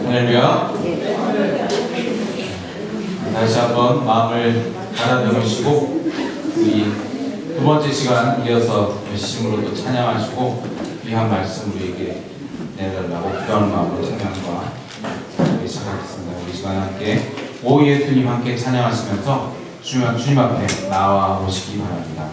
할렐루야. 다시 한번 마음을 가다듬으시고 우리 두 번째 시간 이어서 열심으로 또 찬양하시고 귀한 말씀 우리에게 내달라고 기도하는 마음으로 찬양과 시작하겠습니다. 우리 시간 함께 오 예수님 함께 찬양하시면서 주님 앞에 나와 오시기 바랍니다.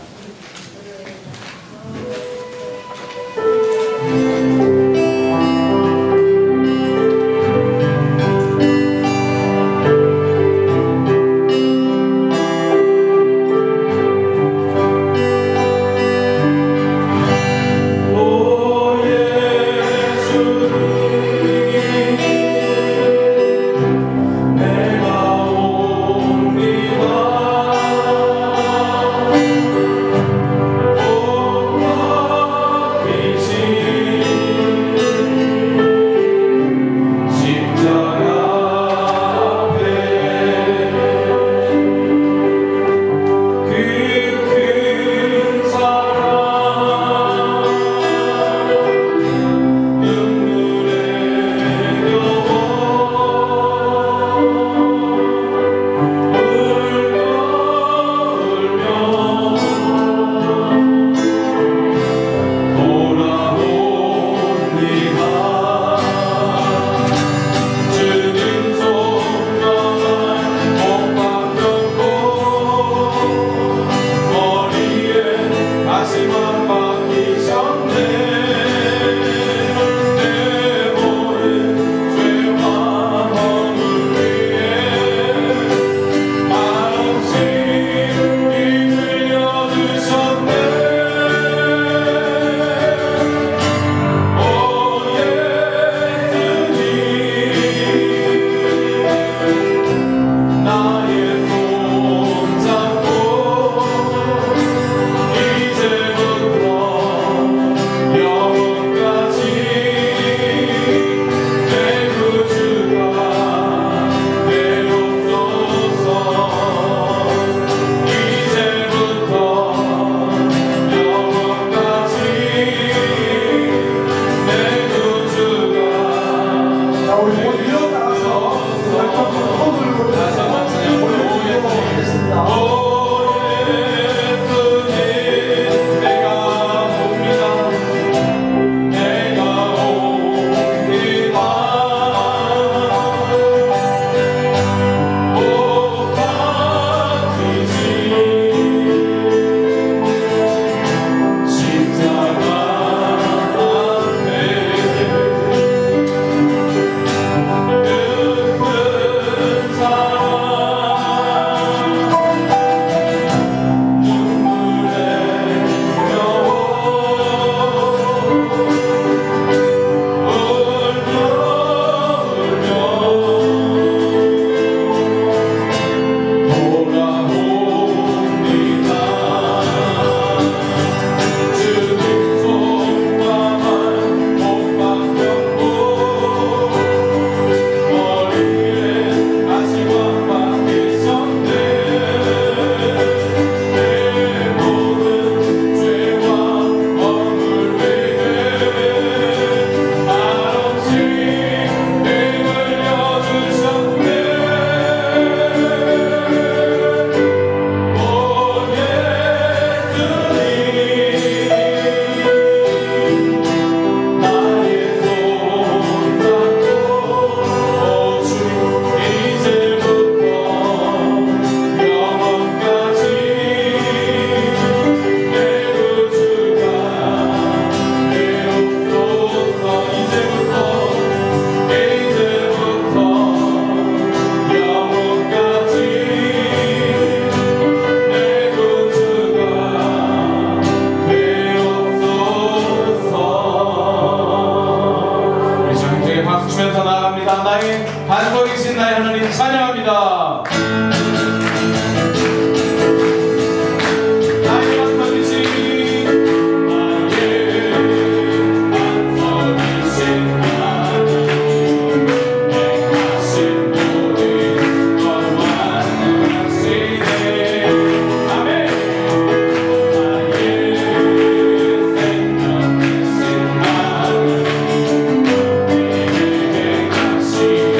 see.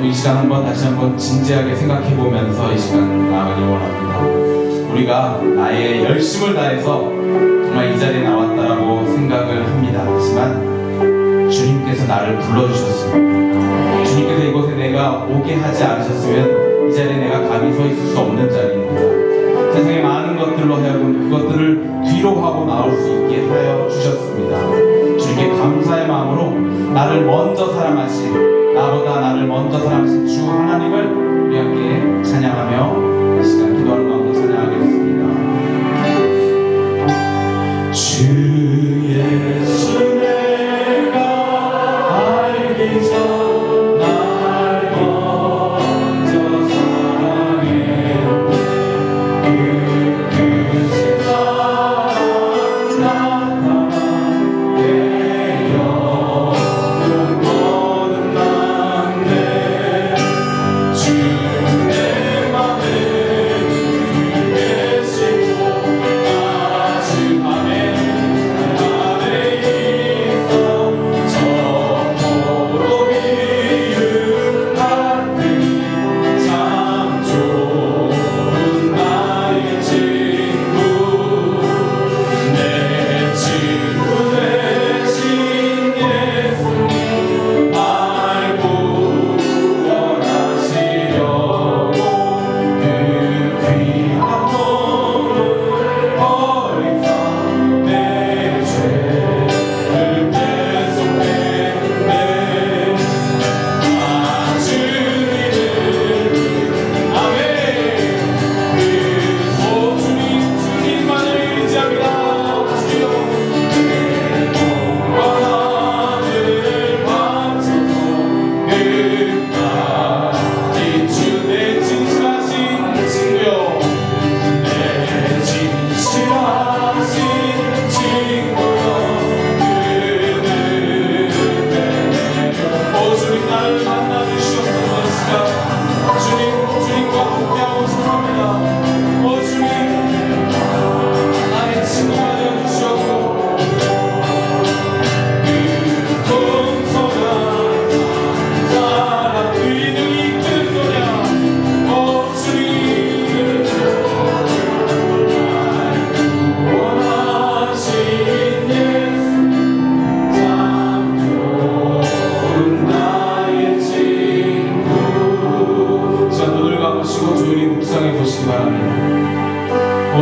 이 시간 한번 다시 한번 진지하게 생각해 보면서 이 시간 나가기 원합니다. 우리가 나의 열심을 다해서 정말 이 자리에 나왔다라고 생각을 합니다. 하지만 주님께서 나를 불러주셨습니다. 주님께서 이곳에 내가 오게 하지 않으셨으면 이 자리에 내가 감히 서 있을 수 없는 자리입니다. 세상의 많은 것들로 하여금 그것들을 뒤로 하고 나올 수 있게 하여 주셨습니다. 주님께 감사의 마음으로 나를 먼저 사랑하신, 나보다 나를 먼저 사랑하신 주 하나님을 우리 함께 찬양하며 이 시간 기도하는 마음으로 찬양하겠습니다. 주 예수 내가 알기 전 날 먼저 사랑했네. 그 크신 사랑 나타나 내 영혼 거듭났네. 주 내 맘에 계시고 아직 밤에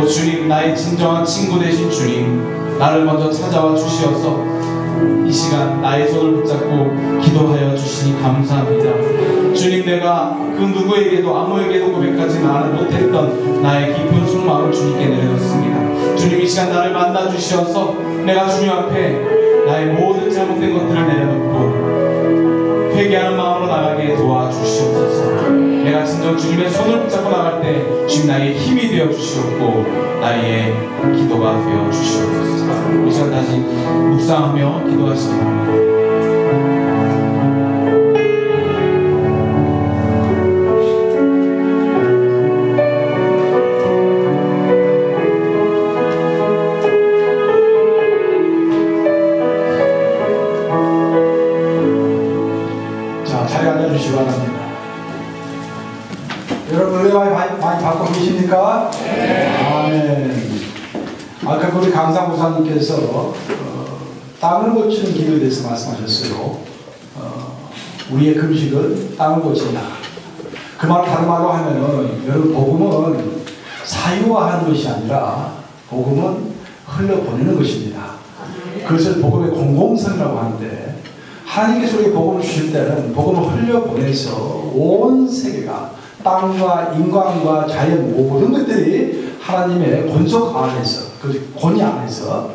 주님, 나의 진정한 친구 되신 주님, 나를 먼저 찾아와 주시어서 이 시간 나의 손을 붙잡고 기도하여 주시니 감사합니다. 주님, 내가 그 누구에게도 아무에게도 고백하지 못했던 나의 깊은 속마음을 주님께 내려놓습니다. 주님, 이 시간 나를 만나 주시어서 내가 주님 앞에 나의 모든 잘못된 것들을 내려놓고 회개하는 마음으로 나가게 도와주시옵소서. 내가 진정 주님의 손을 붙잡고 나갈 때 주님 나의 힘이 되어 주시옵고 나의 기도가 되어 주시옵소서. 이 시간 다시 묵상하며 기도하시기 바랍니다. 여러분 은혜 많이 받고 계십니까? 네. 아멘. 아까 우리 강사 목사님께서 땅을 고치는 기도에 대해서 말씀하셨어요. 우리의 금식은 땅을 고친다. 그 말을 다른 말로 하면은 여러분 복음은 사유화하는 것이 아니라 복음은 흘려보내는 것입니다. 그것을 복음의 공공성이라고 하는데 하나님께서 우리에게 복음을 주실 때는 복음을 흘려보내서 온 세계가 땅과 인간과 자연 모든 것들이 하나님의 권속 안에서 그 권위 안에서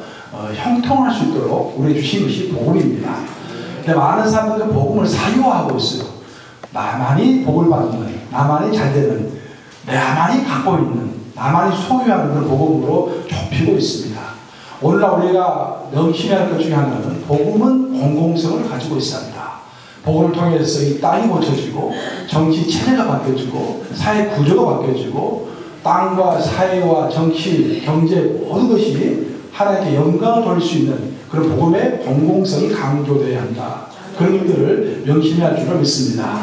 형통할 수 있도록 우리에게 주신 것이 복음입니다. 근데 많은 사람들은 복음을 사유화하고 있어요. 나만이 복을 받는, 나만이 잘되는, 나만이 갖고 있는, 나만이 소유하는 그런 복음으로 좁히고 있습니다. 오늘날 우리가 명심해야 할 것 중에 하나는 복음은 공공성을 가지고 있습니다. 복음을 통해서 이 땅이 고쳐지고 정치 체제가 바뀌어지고 사회 구조가 바뀌어지고 땅과 사회와 정치, 경제 모든 것이 하나님께 영광을 돌릴 수 있는 그런 복음의 공공성이 강조되어야 한다. 그런 것들을 명심해야 할 줄을 믿습니다.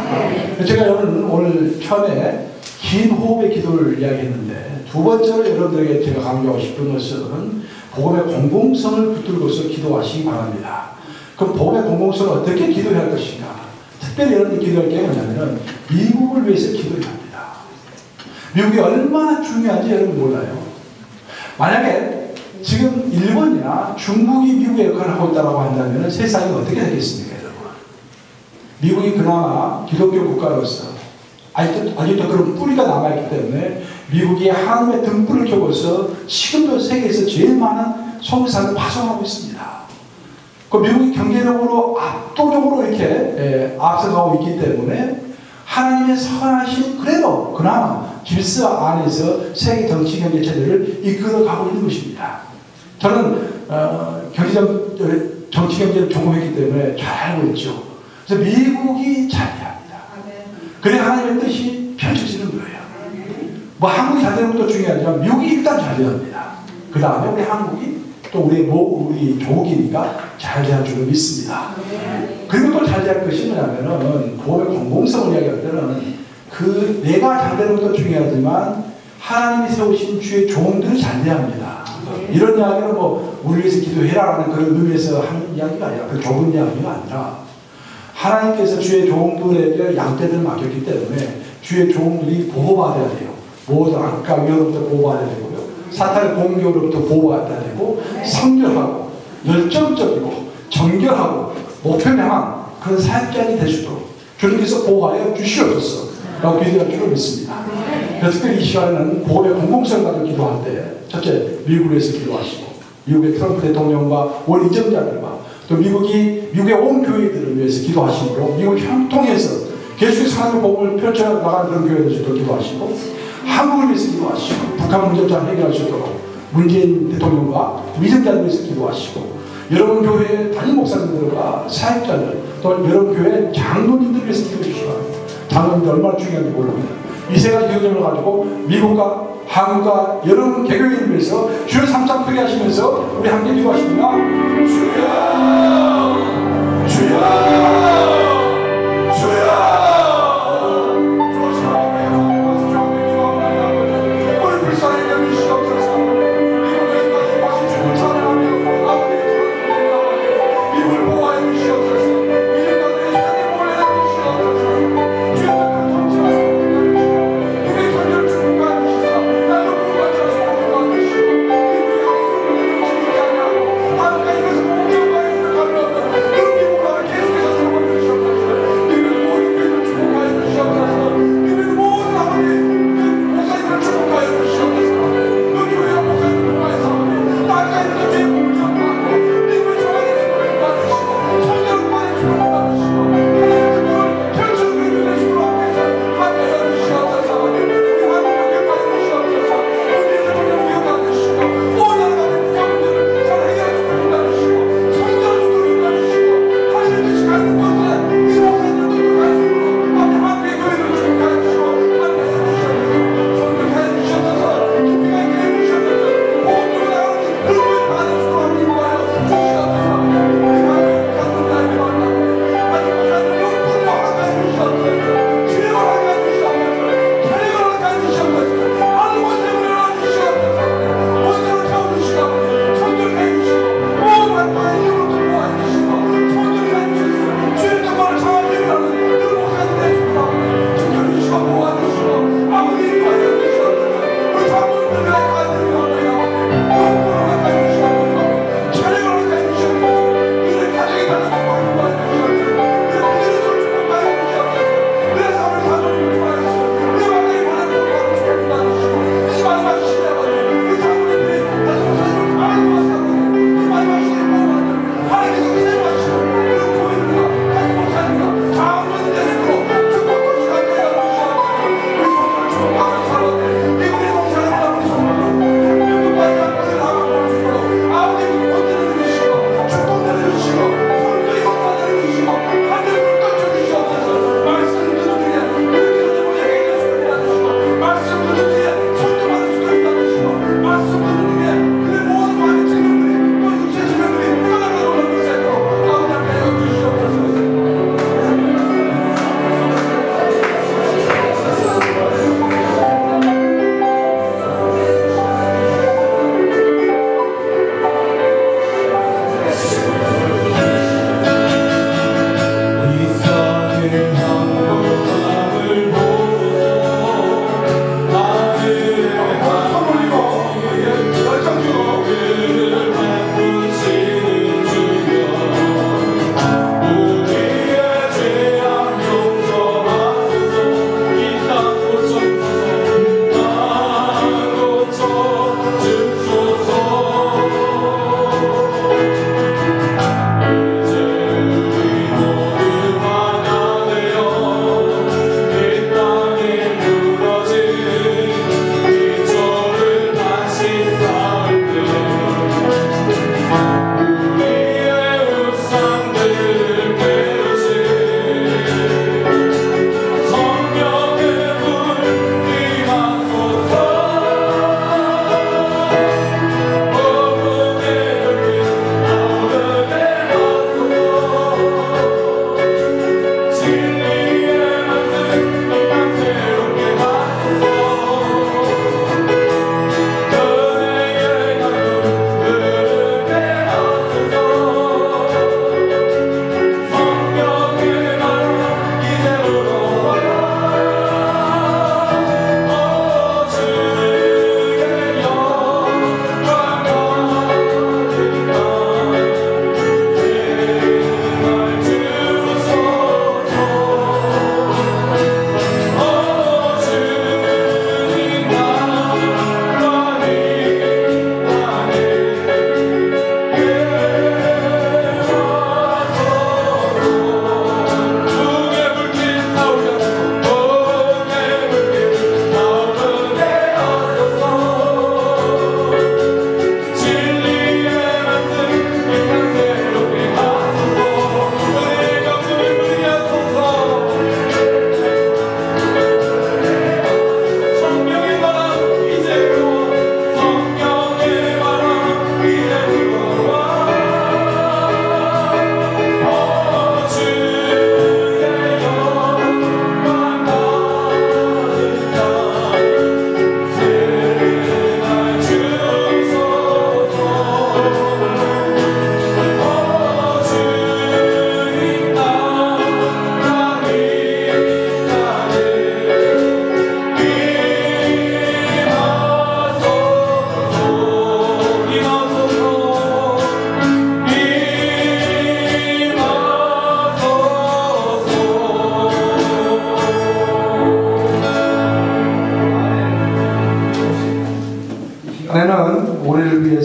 제가 오늘 처음에 긴 호흡의 기도를 이야기했는데 두 번째로 여러분들에게 제가 강조하고 싶은 것은 복음의 공공성을 붙들고서 기도하시기 바랍니다. 그럼 복음의 공공성을 어떻게 기도해야 할 것인가? 특별히 여러분이 기도할 게 뭐냐면 미국을 위해서 기도해야 합니다. 미국이 얼마나 중요한지 여러분 몰라요. 만약에 지금 일본이나 중국이 미국의 역할을 하고 있다고 한다면 세상이 어떻게 되겠습니까, 여러분? 미국이 그나마 기독교 국가로서 아직도 그런 뿌리가 남아있기 때문에 미국이 하나님의 등불을 켜고서 지금도 세계에서 제일 많은 성산을 파송하고 있습니다. 그 미국이 경제적으로 압도적으로 이렇게 앞서가고 있기 때문에 하나님의 선하신 그래도 그나마 질서 안에서 세계 정치 경제 체제를 이끌어가고 있는 것입니다. 저는 정치 경제를 전공했기 때문에 잘 알고 있죠. 그래서 미국이 잘 돼야 합니다. 그래야 하나님의 뜻이 펼쳐지는 거예요. 뭐 한국이 잘 되는 것도 중요하지만 미국이 일단 잘 돼야 합니다. 그 다음에 우리 한국이 또 우리 조국이니까 잘 돼야 줄을 믿습니다. 그리고 또 잘 될 것이 뭐냐면은 복음의 공공성을 이야기할 때는 그 내가 잘 되는 것도 중요하지만 하나님이 세우신 주의 종들이 잘 돼야 합니다. 이런 이야기는 뭐 우리 위해서 기도해라라는 그런 의미에서 하는 이야기가 아니라 그 좁은 이야기가 아니라 하나님께서 주의 종들에게 양떼들을 맡겼기 때문에 주의 종들이 보호받아야 돼요. 모든 악과 위협으로부터 보호받아야 되고요. 사탄의 공격으로부터 보호받아야 되고 성결하고 열정적이고 정결하고 목표를 향한 그런 사역자이 될 수 있도록 주님께서 보호하여 주시옵소서 라고 기도할 줄을 믿습니다. 그래서 특별히 이 시간에는 복음의 공공성을 가지고 기도할 때 첫째 미국을 위해서 기도하시고 미국의 트럼프 대통령과 원 이정자들과 또 미국의 온 교회들을 위해서 기도하시므로 미국을 형통해서 계속해서 하나님의 복음을 펼쳐나가는 그런 교회들 수 있도록 기도하시고 한국을 위해서 기도하시고 북한 문제를 잘 해결할 수 있도록 문재인 대통령과 위정자들을 위해서 기도하시고 여러분 교회의 담임 목사님들과 사역자들 또 여러분 교회 장로님들을 위해서 기도해 주시기 바랍니다. 장로님들 얼마나 중요한지 모릅니다. 이 세 가지 기도점을 가지고 미국과 한국과 여러분 개교인을 위해서 주의 삼창 크게 하시면서 우리 함께 기도하십니다. 주여 주여 주여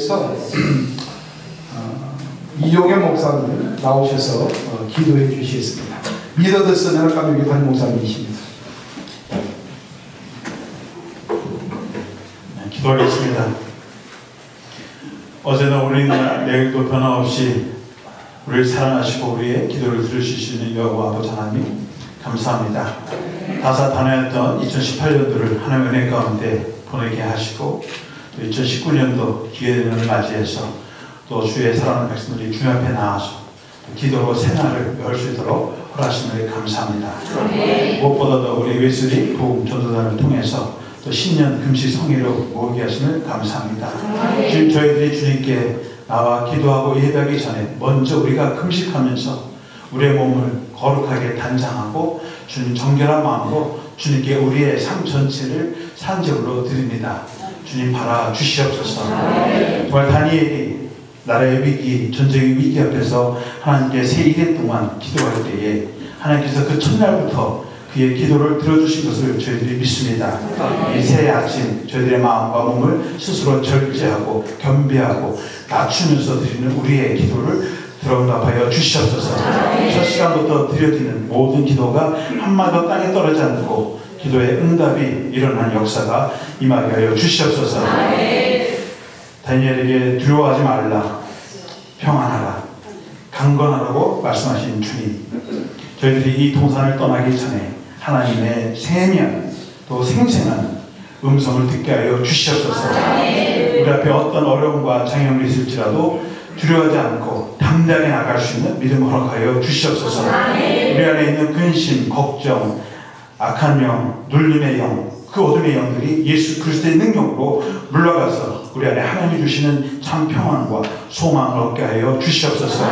위해서 이용현 목사님 나오셔서 기도해 주시겠습니다. 미더드스 내락감리 교단 목사님이십니다. 기도하겠습니다. 어제나 오늘이나 내일도 변함없이 우리를 사랑하시고 우리의 기도를 들으시는 여호와 아버지 하나님 감사합니다. 다사다난했던 2018년도를 하나님의 은혜 가운데 보내게 하시고 2019년도 기회의 년을 맞이해서 또 주의 사랑하는 백성들이 주 앞에 나와서 기도로 새날을 열 수 있도록 허락하심을 감사합니다. 무엇보다도 우리 웨슬리 복음 전도단을 통해서 또 신년 금식 성회로 모으게 하심을 감사합니다. 주님, 저희들이 주님께 나와 기도하고 예배하기 전에 먼저 우리가 금식하면서 우리의 몸을 거룩하게 단장하고 주님 정결한 마음으로 주님께 우리의 삶 전체를 산제물로 드립니다. 주님 바라 주시옵소서. 정말 다니엘이 나라의 위기, 전쟁의 위기 앞에서 하나님께 새 1년 동안 기도할 때에 하나님께서 그 첫날부터 그의 기도를 들어주신 것을 저희들이 믿습니다. 이 새 아침 저희들의 마음과 몸을 스스로 절제하고 겸비하고 낮추면서 드리는 우리의 기도를 들어응답하여 주시옵소서. 첫 시간부터 드려지는 모든 기도가 한마디도 땅에 떨어지지 않고 기도의 응답이 일어나는 역사가 임하게 하여 주시옵소서. 다니엘에게 두려워하지 말라, 평안하라, 강건하라고 말씀하신 주님, 저희들이 이 동산을 떠나기 전에 하나님의 생명한 또 생생한 음성을 듣게 하여 주시옵소서. 우리 앞에 어떤 어려움과 장애물이 있을지라도 두려워하지 않고 담대하게 나갈 수 있는 믿음을 허락하여 주시옵소서. 우리 안에 있는 근심, 걱정, 악한 영, 눌림의 영, 그 어둠의 영들이 예수 그리스도의 능력으로 물러가서 우리 안에 하나님이 주시는 참 평안과 소망을 얻게 하여 주시옵소서.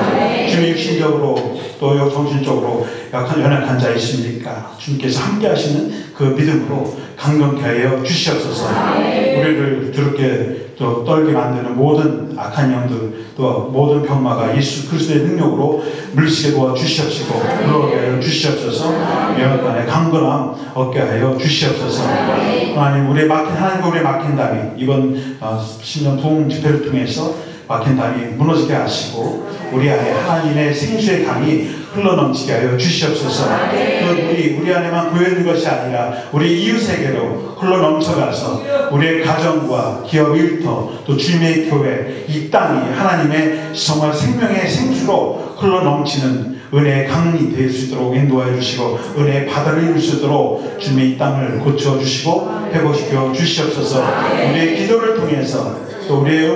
주님, 육신적으로 또 정신적으로 연약한 자 있습니까? 주님께서 함께 하시는 그 믿음으로 강건케 하여 주시옵소서. 우리를 두렵게 또 떨게 만드는 모든 악한 영들 또 모든 병마가 예수 그리스도의 능력으로 물리치게 도와 주시옵시고 물러가게 하여 주시옵소서. 영혼간의 강건함 얻게 하여 주시옵소서. 하나님, 하나님과 우리의 막힌 담이 이번 신년 부흥 집회를 통해서 막힌 담이 무너지게 하시고 우리 안에 하나님의 생수의 강이 흘러넘치게 하여 주시옵소서. 그 우리 안에만 고여있는 것이 아니라 우리 이웃에게로 흘러넘쳐가서 우리의 가정과 기업 일터 또 주님의 교회 이 땅이 하나님의 정말 생명의 생수로 흘러넘치는 은혜의 강이 될 수 있도록 인도하여 주시고 은혜의 바다를 이룰 수 있도록 주님의 이 땅을 고쳐주시고 회복시켜 주시옵소서. 우리의 기도를 통해서 또 우리의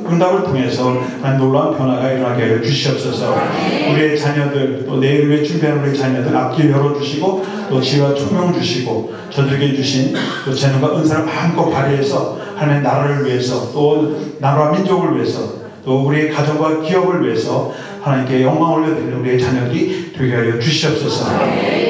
응답을 통해서 놀라운 변화가 일어나게 하여 주시옵소서. 우리의 자녀들 또 내일을 위해 준비하는 우리의 자녀들 앞길 열어주시고 또 지혜와 총명 주시고 저들에게 주신 또 재능과 은사를 마음껏 발휘해서 하나님의 나라를 위해서 또 나라와 민족을 위해서 또 우리의 가정과 기업을 위해서 하나님께 영광 올려드리는 우리의 자녀들이 되게 하여 주시옵소서.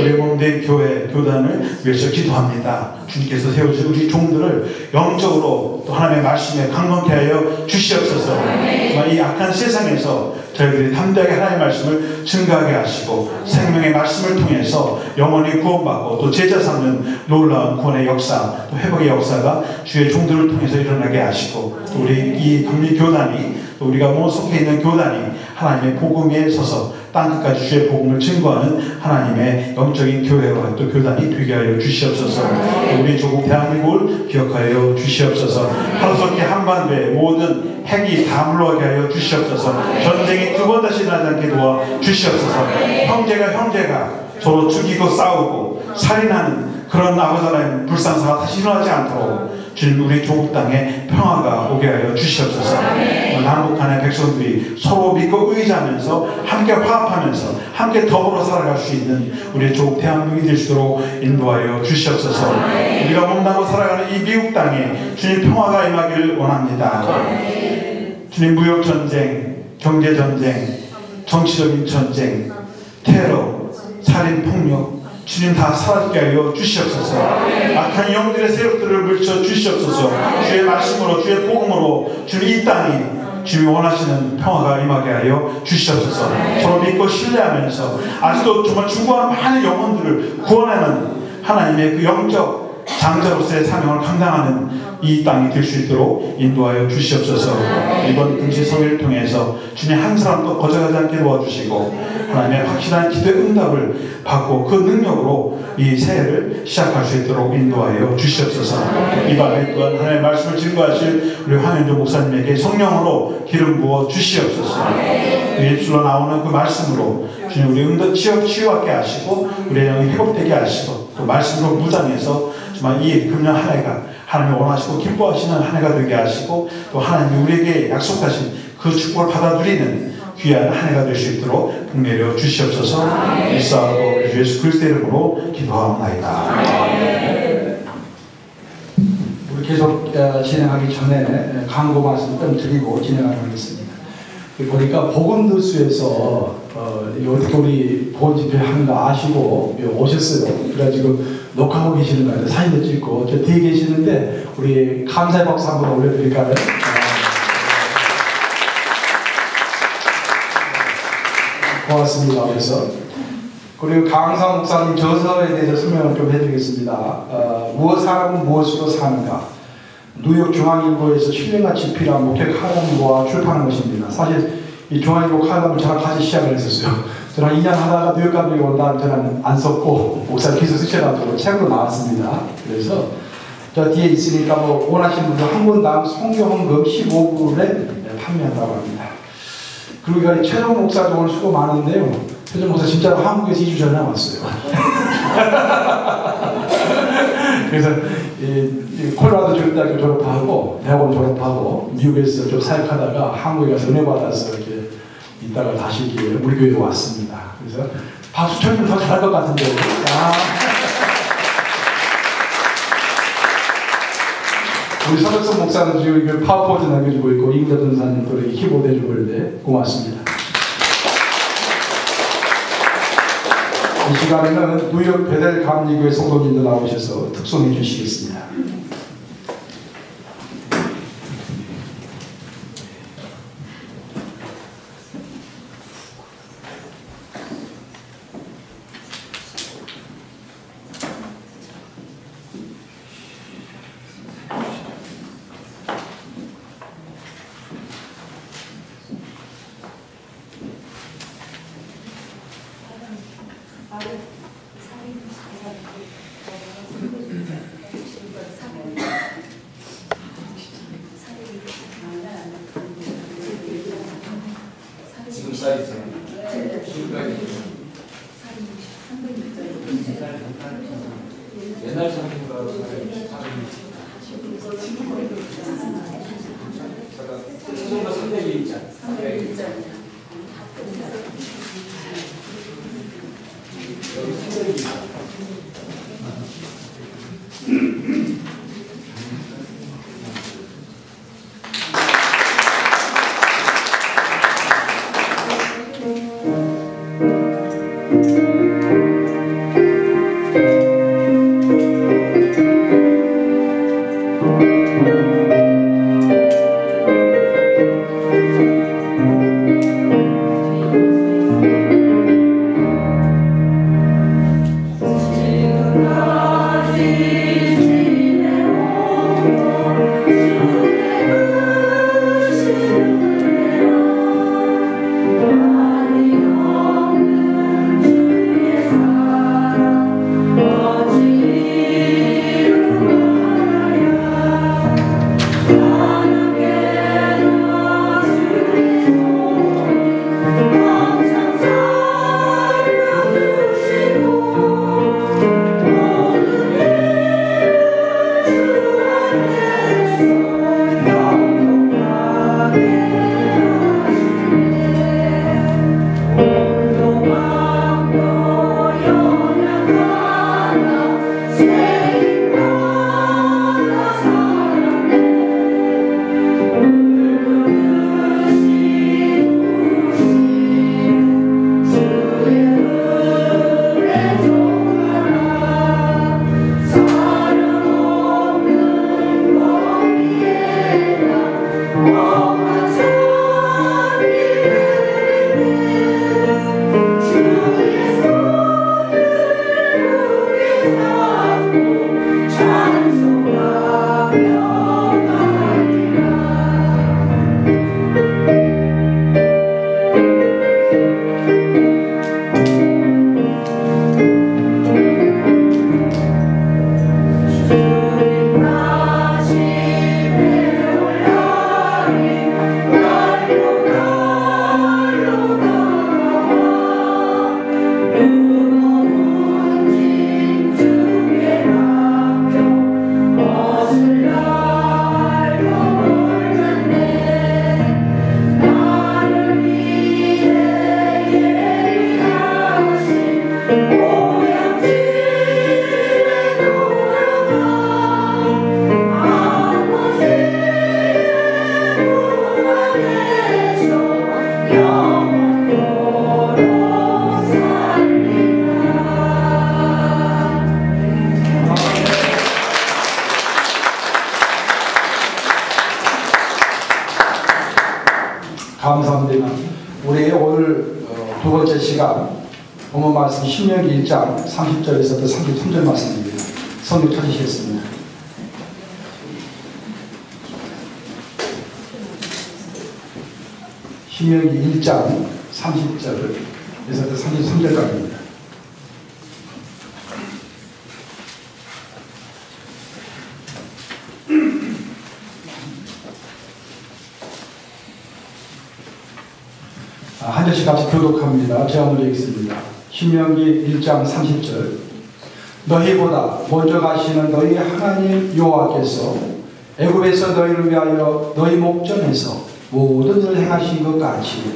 우리의 몸된 교회, 교단을 위해서 기도합니다. 주님께서 세우신 우리 종들을 영적으로 또 하나님의 말씀에 강건케 하여 주시옵소서. 정말 이 악한 세상에서 저희들이 담대하게 하나님의 말씀을 증거하게 하시고 생명의 말씀을 통해서 영원히 구원받고 또 제자 삼는 놀라운 구원의 역사 또 회복의 역사가 주의 종들을 통해서 일어나게 하시고 또 우리 이 감리교단이 또 우리가 속해 있는 교단이 하나님의 복음에 서서 땅끝까지 주의 복음을 증거하는 하나님의 영적인 교회와 또 교단이 되게 하여 주시옵소서. 우리 조국 대한민국을 기억하여 주시옵소서. 하루속히 한반도의 모든 핵이 다 물러가게 하여 주시옵소서. 전쟁이 두 번 다시 일어나지 않게 도와 주시옵소서. 형제가 서로 죽이고 싸우고 살인하는 그런 아버지 하나님 불상사가 다시 일어나지 않도록 주님 우리 조국 땅에 평화가 오게 하여 주시옵소서. 남북한의 백성들이 서로 믿고 의지하면서 함께 화합하면서 함께 더불어 살아갈 수 있는 우리 조국 대한민국이 될 수 있도록 인도하여 주시옵소서. 우리가 몸담고 살아가는 이 미국 땅에 주님 평화가 임하기를 원합니다. 주님 무역전쟁, 경제전쟁, 정치적인 전쟁, 테러, 살인폭력 주님 다 사라지게 하여 주시옵소서. 악한 영들의 세력들을 물쳐 주시옵소서. 주의 말씀으로 주의 복음으로 주님 이 땅이 주님이 원하시는 평화가 임하게 하여 주시옵소서. 서로 믿고 신뢰하면서 아직도 정말 죽어가는 많은 영혼들을 구원하는 하나님의 그 영적 장자로서의 사명을 감당하는 이 땅이 될 수 있도록 인도하여 주시옵소서. 이번 금식 성회를 통해서 주님 한 사람도 거절하지 않게 도와주시고 하나님의 확실한 기도 응답을 받고 그 능력으로 이 새해를 시작할 수 있도록 인도하여 주시옵소서. 이 밤에 또한 하나님의 말씀을 증거하실 우리 황현조 목사님에게 성령으로 기름 부어 주시옵소서. 그 예술로 나오는 그 말씀으로 주님 우리 응답 치유하게 하시고 우리의 영이 회복되게 하시고 또 말씀으로 무장해서 정말 이 금년 한 해가 하나님이 원하시고 기뻐하시는 한 해가 되게 하시고 또 하나님이 우리에게 약속하신 그 축복을 받아들이는 귀한 한 해가 될 수 있도록 복내려 주시옵소서. 일사하고 예수 그리스도의 이름으로 기도하옵나이다. 우리 계속 진행하기 전에 광고 말씀 좀 드리고 진행하도록 하겠습니다. 보니까 복음들수에서 어떻게 우리 보건 집회 하는가 아시고 오셨어요. 그래가지고 녹화하고 계시는 거 같아요. 사진도 찍고 저 뒤에 계시는데 우리 감사의 박수 한번 올려드릴까요? 고맙습니다. 그래서 그리고 강상 목사님 저서에 대해서 설명을 좀 해드리겠습니다. 사람은 무엇으로 사는가? 뉴욕 중앙일보에서 7년간 집필한 목회 칼럼과 출판한 것입니다. 사실 이 중앙일보 칼럼을 저랑 같이 시작을 했었어요. 저랑 2년 하다가 뉴욕 감독이 온다면 저는 안 썼고 목사님 계속 쓰셔가지고 책으로 나왔습니다. 그래서 저 뒤에 있으니까 뭐 원하시는 분들 한 권당 성경헌금 15불에 판매한다고 합니다. 그리고 최종 목사도 오늘 수고 많은데요. 최종 목사 진짜로 한국에서 2주 전에 왔어요. 그래서 콜로라도 교육대학교 졸업하고 대학원 졸업하고 미국에서 좀 사역하다가 한국에 가서 은혜 받아서 이렇게 있다가 다시 이렇게 우리 교회로 왔습니다. 그래서 박수 쳐주면 더 잘할 것 같은데. 우리 서덕선 목사는 지금 파워포인트 남겨주고 있고 이인자 전사님 또 이렇게 키보드 해주고 있는데 고맙습니다. 이 시간에는 뉴욕 베델 감리교회 성도님들 나오셔서 특송해 주시겠습니다. 지금 사이즈 옛날 상품과 지금과 300이 있잖아. 300이 있잖아. 여기 300이 있잖아. 시간 본문 말씀 신명기 1장 30절에서부터 33절 말씀입니다. 성경 찾으시겠습니다. 신명기 1장 30절에서부터 33절까지입니다. 한 절씩 같이 교독합니다. 제가 먼저 읽습니다. 신명기 1장 30절. 너희보다 먼저 가시는 너희 하나님 여호와께서 애굽에서 너희를 위하여 너희 목전에서 모든 일을 행하신 것 같이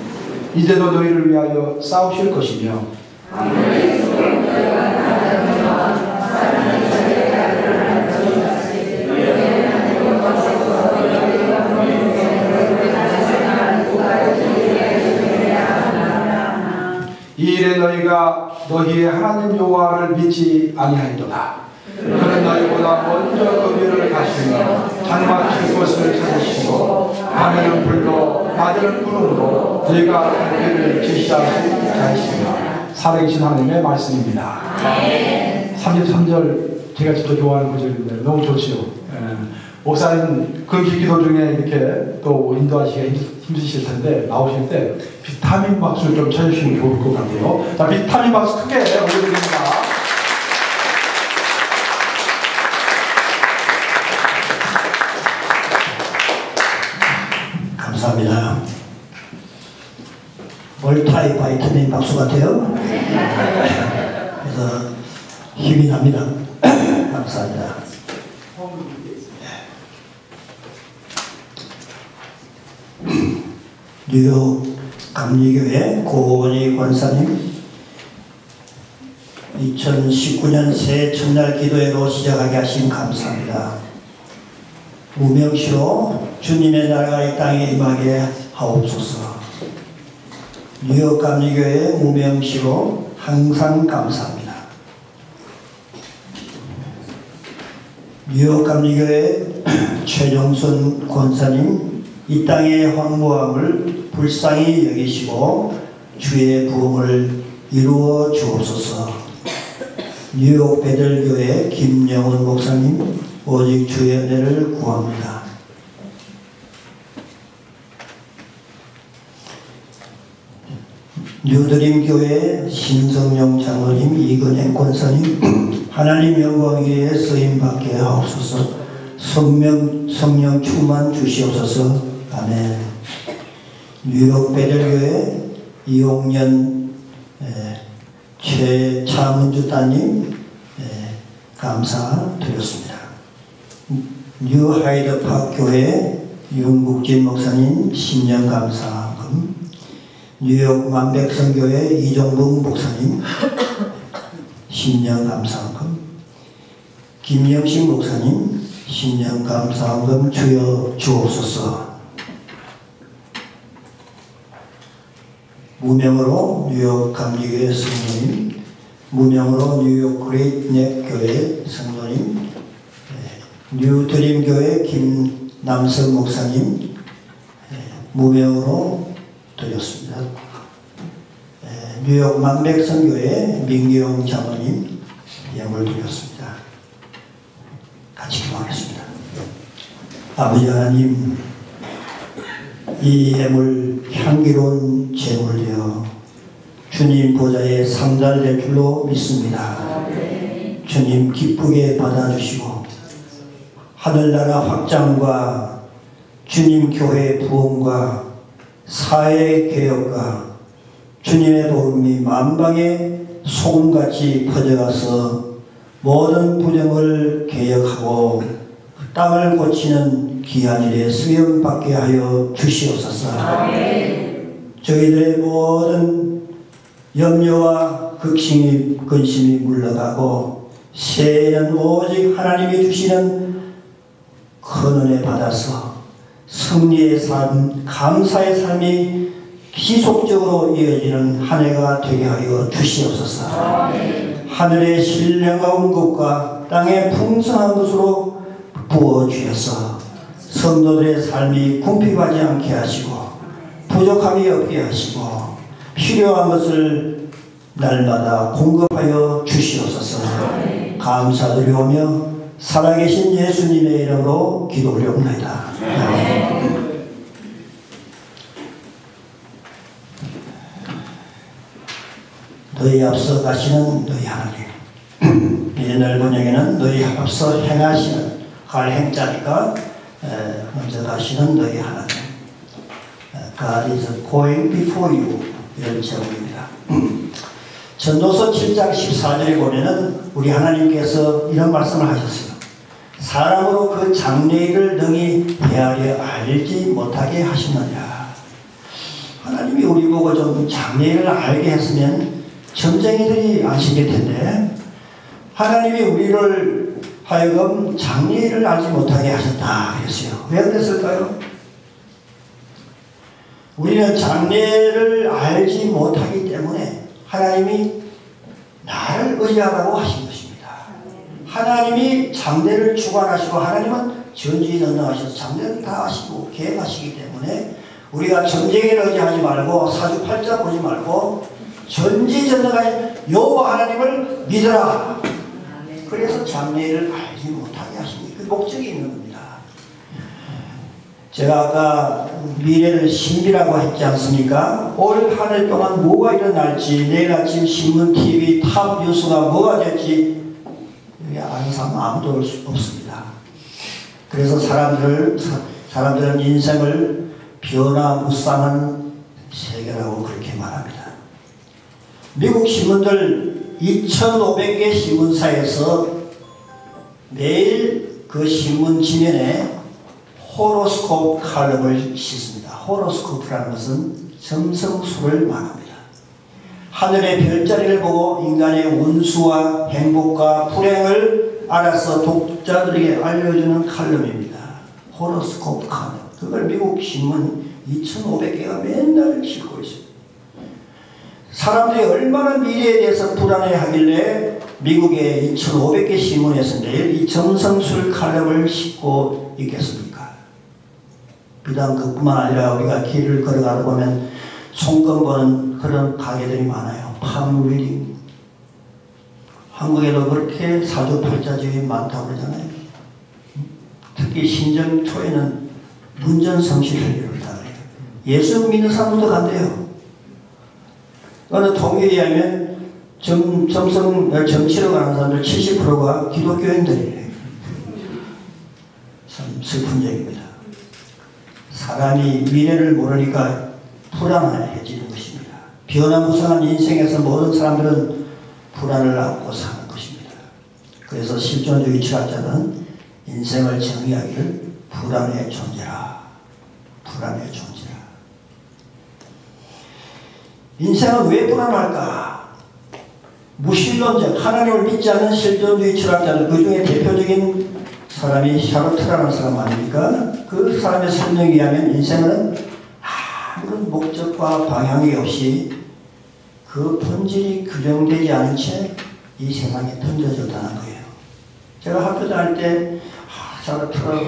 이제도 너희를 위하여 싸우실 것이며 이 일에 너희가 너희의 하나님 여호와를 믿지 아니하리로다. 그는 너희보다 먼저 그 길을 가시며 장막칠 곳을 찾으시고 밤에는 불로 낮에는 구름으로 너희가 갈 길을 지시하신 자이시니라. 살아계신 하나님의 말씀입니다. 33절 제가 진짜 좋아하는 구절인데 너무 좋지요. 목사님 금식 기도 중에 이렇게 또 인도하시기가 힘드실 텐데 나오실 때 비타민 박수를 좀 쳐주시면 좋을 것 같아요. 자, 비타민 박수 크게 올려드립니다. 감사합니다. 멀타이 바이타민 박수 같아요. 그래서 힘이 납니다. 감사합니다. 뉴욕 감리교회 고원희 권사님 2019년 새해 첫날 기도회로 시작하게 하신 감사합니다. 무명시로 주님의 나라가 이 땅에 임하게 하옵소서. 뉴욕 감리교회 무명시로 항상 감사합니다. 뉴욕 감리교회 최종순 권사님 이 땅의 황무함을 불쌍히 여기시고 주의 부흥을 이루어 주옵소서. 뉴욕 베들교회 김영훈 목사님 오직 주의 은혜를 구합니다. 뉴드림교회 신성용 장로님 이근행 권사님 하나님 영광 위에 쓰임받게 하옵소서. 성령 충만 주시옵소서. 아멘. 뉴욕 베들교회 이용년 최차문주 따님 감사드렸습니다. 뉴 하이드파크 교회 윤국진 목사님 10년 감사금, 뉴욕 만백성교회 이종봉 목사님 10년 감사금, 김영식 목사님 10년 감사금 주여 주옵소서. 무명으로 뉴욕 감리교회 성도님, 무명으로 뉴욕 그레이트넥 교회 성도님, 뉴드림 교회 김남석 목사님 무명으로 드렸습니다. 뉴욕 만백성교회 민기용 장로님 예물 드렸습니다. 같이 기도하겠습니다. 아버지 하나님, 이 예물 향기로운 제물되어 주님 보좌에 상달될 줄로 믿습니다. 주님 기쁘게 받아주시고 하늘나라 확장과 주님 교회 부흥과 사회 개혁과 주님의 복음이 만방에 소금같이 퍼져가서 모든 부정을 개혁하고 땅을 고치는 귀한 일에 쓰임받게 하여 주시옵소서. 저희들의 모든 염려와 근심이 물러가고 새해는 오직 하나님이 주시는 큰 은혜 받아서 승리의 삶, 감사의 삶이 지속적으로 이어지는 한 해가 되게 하여 주시옵소서. 하늘의 신령한 것과 땅의 풍성한 것으로 부어주셔서 성도들의 삶이 궁핍하지 않게 하시고 부족함이 없게 하시고 필요한 것을 날마다 공급하여 주시옵소서. 감사드리오며 살아계신 예수님의 이름으로 기도 올려옵나이다. 너희 앞서 가시는 너희 하나님, 이 넓은 영에는 너희 앞서 행하시는 할 행자니까 먼저 가시는 너희 하나님, God is going before you, 이런 제목입니다. 전도서 7장 14절에 보면은 우리 하나님께서 이런 말씀을 하셨어요. 사람으로 그 장래일을 능히 헤아려 알지 못하게 하시느냐. 하나님이 우리 보고 좀 장래일을 알게 했으면 점쟁이들이 안 생길 텐데, 하나님이 우리를 하여금 장래일을 알지 못하게 하셨다 그랬어요. 왜 그랬을까요? 우리는 장래를 알지 못하기 때문에 하나님이 나를 의지하라고 하신 것입니다. 하나님이 장래를 주관하시고 하나님은 전지전능하셔서 장래를 다 아시고 계획하시기 때문에 우리가 점쟁이를 의지하지 말고 사주팔자 보지 말고 전지전능하신 여호와 하나님을 믿어라. 그래서 장래를 알지 못하게 하시니 그 목적이 있는 겁니다. 제가 아까 미래를 신비라고 했지 않습니까? 올 한 해 동안 뭐가 일어날지, 내일 아침 신문, TV, 탑 뉴스가 뭐가 될지 여기 아는 사람 아무도 없습니다. 그래서 사람들은 인생을 변화무쌍한 세계라고 그렇게 말합니다. 미국 신문들 2,500개 신문사에서 매일 그 신문 지면에 호로스코프 칼럼을 싣습니다. 호로스코프라는 것은 점성술을 말합니다. 하늘의 별자리를 보고 인간의 운수와 행복과 불행을 알아서 독자들에게 알려주는 칼럼입니다. 호로스코프 칼럼. 그걸 미국 신문 2,500개가 맨날 싣고 있어요. 사람들이 얼마나 미래에 대해서 불안해하길래 미국의 2,500개 신문에서 매일 이 점성술 칼럼을 싣고 있겠습니까? 비단 그뿐만 아니라 우리가 길을 걸어가다 보면 손금 보는 그런 가게들이 많아요. 팜 리딩. 한국에도 그렇게 사주팔자집이 많다고 그러잖아요. 특히 신정초에는 문전성시를 이루다 그래요. 예수 믿는 사람도 간대요. 어느 통계에 의하면 점치러 가는 사람들 70%가 기독교인들이래요. 참 슬픈 얘기입니다. 사람이 미래를 모르니까 불안해지는 것입니다. 변화무쌍한 인생에서 모든 사람들은 불안을 안고 사는 것입니다. 그래서 실존주의 철학자는 인생을 정의하기를 불안의 존재라. 불안의 존재라. 인생은 왜 불안할까? 무신론적, 하나님을 믿지 않는 실존주의 철학자들, 그 중에 대표적인 사람이 샤르트라는 사람 아닙니까? 그 사람의 설명에 의하면 인생은 아무런 목적과 방향이 없이 그 본질이 규정되지 않은 채 이 세상에 던져졌다는 거예요. 제가 학교 다닐 때 샤르트라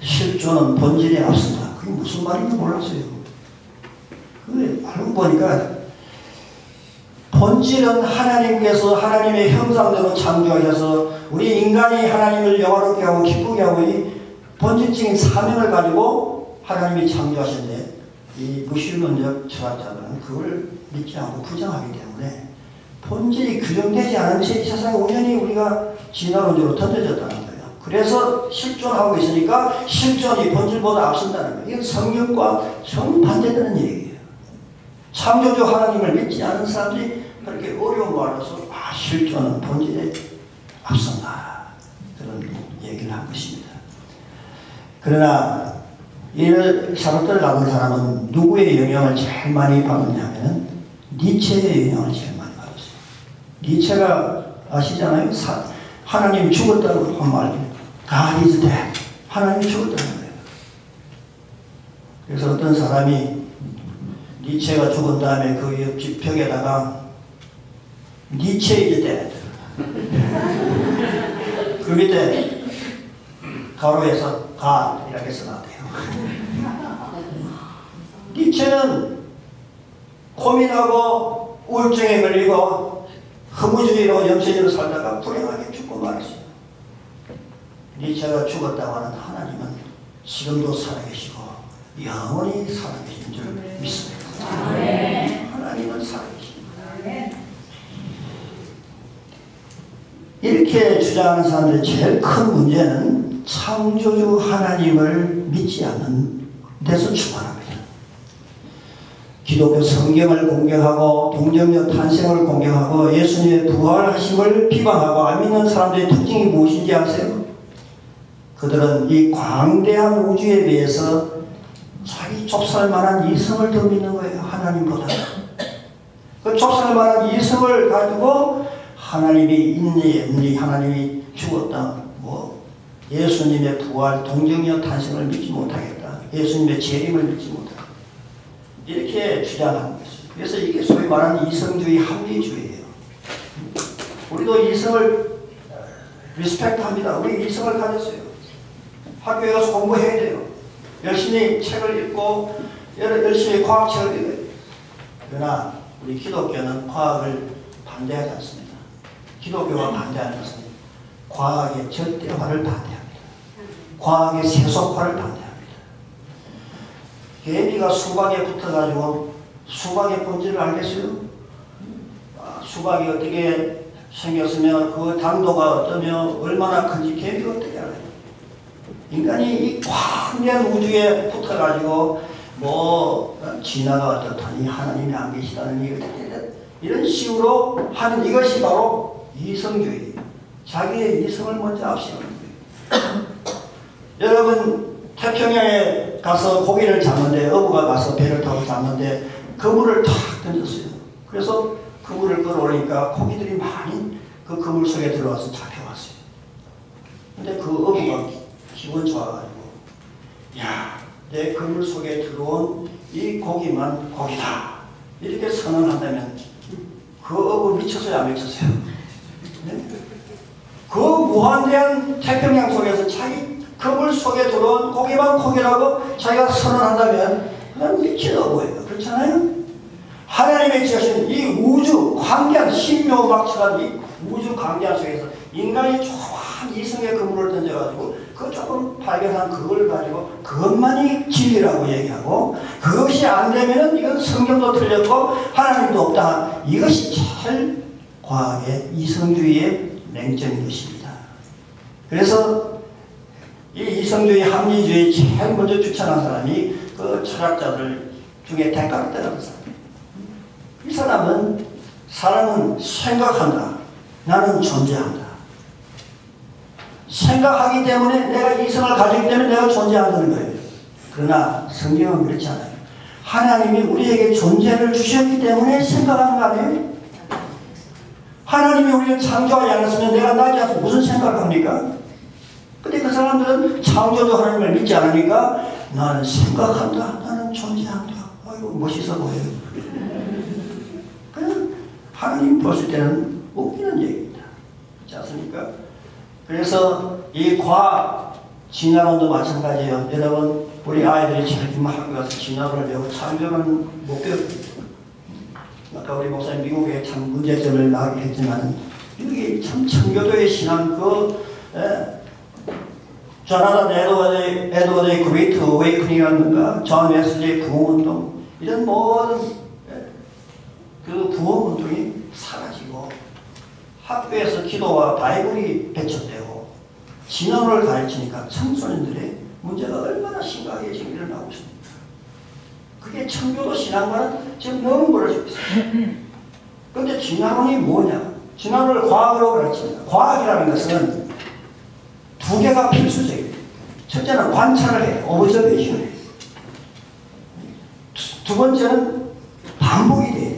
실존은 본질에 앞선다. 그게 무슨 말인지 몰랐어요. 그게 알고 보니까 본질은 하나님께서 하나님의 형상대로 창조하셔서 우리 인간이 하나님을 영화롭게 하고 기쁘게 하고 이 본질적인 사명을 가지고 하나님이 창조하셨는데 이 무신론적 철학자들은 그걸 믿지 않고 부정하기 때문에 본질이 규정되지 않은 채 이 세상에 우연히 우리가 진화론적으로 던져졌다는 거예요. 그래서 실존하고 있으니까 실존이 본질보다 앞선다는 거예요. 이건 성경과 정반대되는 얘기예요. 창조주 하나님을 믿지 않은 사람들이 그렇게 어려운 말로서 실존은 본질에 앞선다. 그런 얘기를 한 것입니다. 그러나 이 샤르트를 낳은 사람은 누구의 영향을 제일 많이 받았냐면 니체의 영향을 제일 많이 받았어요. 니체가 아시잖아요. 하나님 죽었다고 한 말. God is dead. 하나님 죽었다는 거예요. 그래서 어떤 사람이 니체가 죽은 다음에 그 옆집 벽에다가 니체 is dead. 그 밑에 가로에서 God 이렇게 써놨대요. 니체는 고민하고 우울증에 걸리고 허무주의로 영체적으로 살다가 불행하게 죽고 말았어요. 니체가 죽었다고 하는 하나님은 지금도 살아계시고 영원히 살아계신 줄 믿습니다. 하나님은 살아계십니다. 이렇게 주장하는 사람들의 제일 큰 문제는 창조주 하나님을 믿지 않는 데서 출발합니다. 기독교 성경을 공격하고 동정녀 탄생을 공격하고 예수님의 부활하심을 비방하고 안 믿는 사람들의 특징이 무엇인지 아세요? 그들은 이 광대한 우주에 비해서 자기 좁쌀만한 이성을 더 믿는 거예요. 하나님보다. 그 좁쌀만한 이성을 가지고 하나님이 있니 없니, 하나님이 죽었다, 뭐 예수님의 부활, 동정녀 탄생을 믿지 못하겠다, 예수님의 재림을 믿지 못하겠다, 이렇게 주장하는 것이죠. 그래서 이게 소위 말하는 이성주의, 합리주의예요. 우리도 이성을 리스펙트합니다. 우리 이성을 가졌어요. 학교에 가서 공부해야 돼요. 열심히 책을 읽고 열심히 과학책을 읽어요. 그러나 우리 기독교는 과학을 반대하지 않습니다. 기독교가 반대하지 않습니다. 과학의 절대화를 반대합니다. 과학의 세속화를 반대합니다. 개미가 수박에 붙어가지고 수박의 본질을 알겠어요? 수박이 어떻게 생겼으면 그 당도가 어떠며 얼마나 큰지 개미가 어떻게 알아요? 인간이 이 광대한 우주에 붙어가지고 뭐 진화가 어떻다니 하나님이 안 계시다는 이런 식으로 하는 이것이 바로 이성주의. 자기의 이성을 먼저 앞세우는 거예요. 여러분 태평양에 가서 고기를 잡는데 어부가 가서 배를 타고 잡는데 그물을 탁 던졌어요. 그래서 그물을 끌어올리니까 고기들이 많이 그 그물 속에 들어와서 잡혀왔어요. 근데 그 어부가 기분 좋아가지고 야, 내 그물 속에 들어온 이 고기만 고기다 이렇게 선언한다면 그 어부 미쳤어요, 안 미쳤어요? 네? 그 무한대한 태평양 속에서 자기 그물 속에 들어온 고기만 고기라고 자기가 선언한다면 그냥 미친 어부예요. 그렇잖아요? 하나님의 지으신 이 우주 광대한 신묘막처럼 이 우주 광대한 속에서 인간이 조그만 이성의 그물을 던져가지고 그 조금 발견한 그걸 가지고 그것만이 진리라고 얘기하고 그것이 안 되면은 이건 성경도 틀렸고 하나님도 없다. 이것이 제일 과학의 이성주의의 맹점인 것입니다. 그래서 이 이성주의, 합리주의 제일 먼저 추천한 사람이 그 철학자들 중에 데카르트라는 사람. 이 사람은 사람은 생각한다. 나는 존재한다. 생각하기 때문에 내가 이성을 가지기 때문에 내가 존재한다는 거예요. 그러나 성경은 그렇지 않아요. 하나님이 우리에게 존재를 주셨기 때문에 생각하는 거 아니에요? 하나님이 우리를 창조하지 않았으면 내가 나지 않아서 무슨 생각을 합니까? 근데 그 사람들은 창조주 하나님을 믿지 않으니까 나는 생각한다. 나는 존재한다. 아이고 멋있어 보여요. 그냥 하나님 보실 때는 웃기는 얘기입니다. 그렇지 않습니까? 그래서 이 과학 진화론도 마찬가지예요. 여러분 우리 아이들이 제일 학교 가서 진화론을 배우고 창조론은 못 배웁니다. 아까 우리 목사님 미국에 참 문제점을 나오게 했지만 여기 참 청교도의 신앙 조나단 에드워드의 그레이트 어웨이크닝이라든가 존 웨슬리의 부흥운동 이런 모든 그 부흥운동이 사라지고 학교에서 기도와 바이블이 배척되고 진화론을 가르치니까 청소년들의 문제가 얼마나 심각하게 지금 일어나고 있습니다. 그게 청교도 신앙과는 지금 너무 멀어지고 있어요. 그런데 진화론이 뭐냐? 진화론을 과학으로 가르칩니다. 과학이라는 것은 두 개가 필수적이에요. 첫째는 관찰을 해요. 오브저베이션을 해요. 두 번째는 반복이 돼요.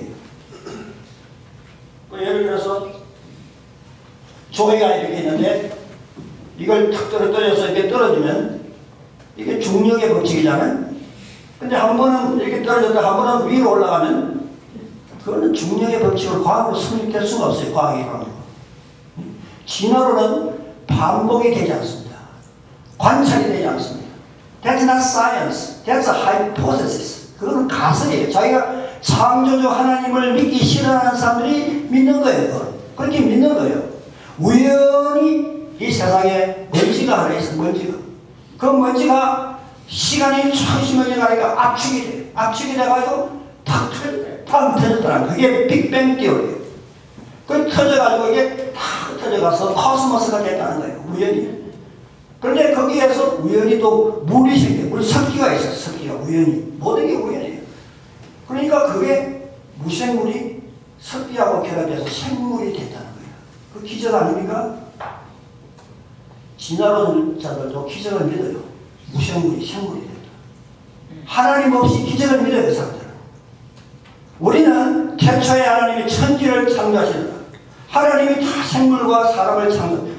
예를 들어서 조개가 이렇게 있는데 이걸 탁 떨어져서 이렇게 떨어지면 이게 중력의 법칙이잖아요. 근데 한 번은 이렇게 떨어졌다 한 번은 위로 올라가면 그거는 중력의 법칙으로 과학으로 성립될 수가 없어요. 과학이 그런 거. 진화론은 반복이 되지 않습니다. 관찰이 되지 않습니다. That's not science. That's a hypothesis. 그거는 가설이에요. 자기가 창조주 하나님을 믿기 싫어하는 사람들이 믿는 거예요. 그렇게 믿는 거예요. 우연히 이 세상에 먼지가 하나 있어. 먼지가. 그 먼지가 시간이 천수년이 가니까 압축이 돼요. 압축이 돼가지고 탁 터졌더라는 거예요. 그게 빅뱅 띠어리예요. 그 터져가지고 이게 탁 터져가서 코스모스가 됐다는 거예요. 우연히. 그런데 거기에서 우연히 또 물이 생겨요. 물 섞기가 있어요. 섞기가 우연히. 모든 게 우연이에요. 그러니까 그게 무생물이 섞기하고 결합해서 생물이 됐다는 거예요. 그 기적 아닙니까? 진화론자들도 기적을 믿어요. 무생물이 생물이 된다. 하나님 없이 기적을 믿어요. 그 사람들은. 우리는 태초에 하나님이 천지를 창조하신다. 하나님이 다 생물과 사람을 창조.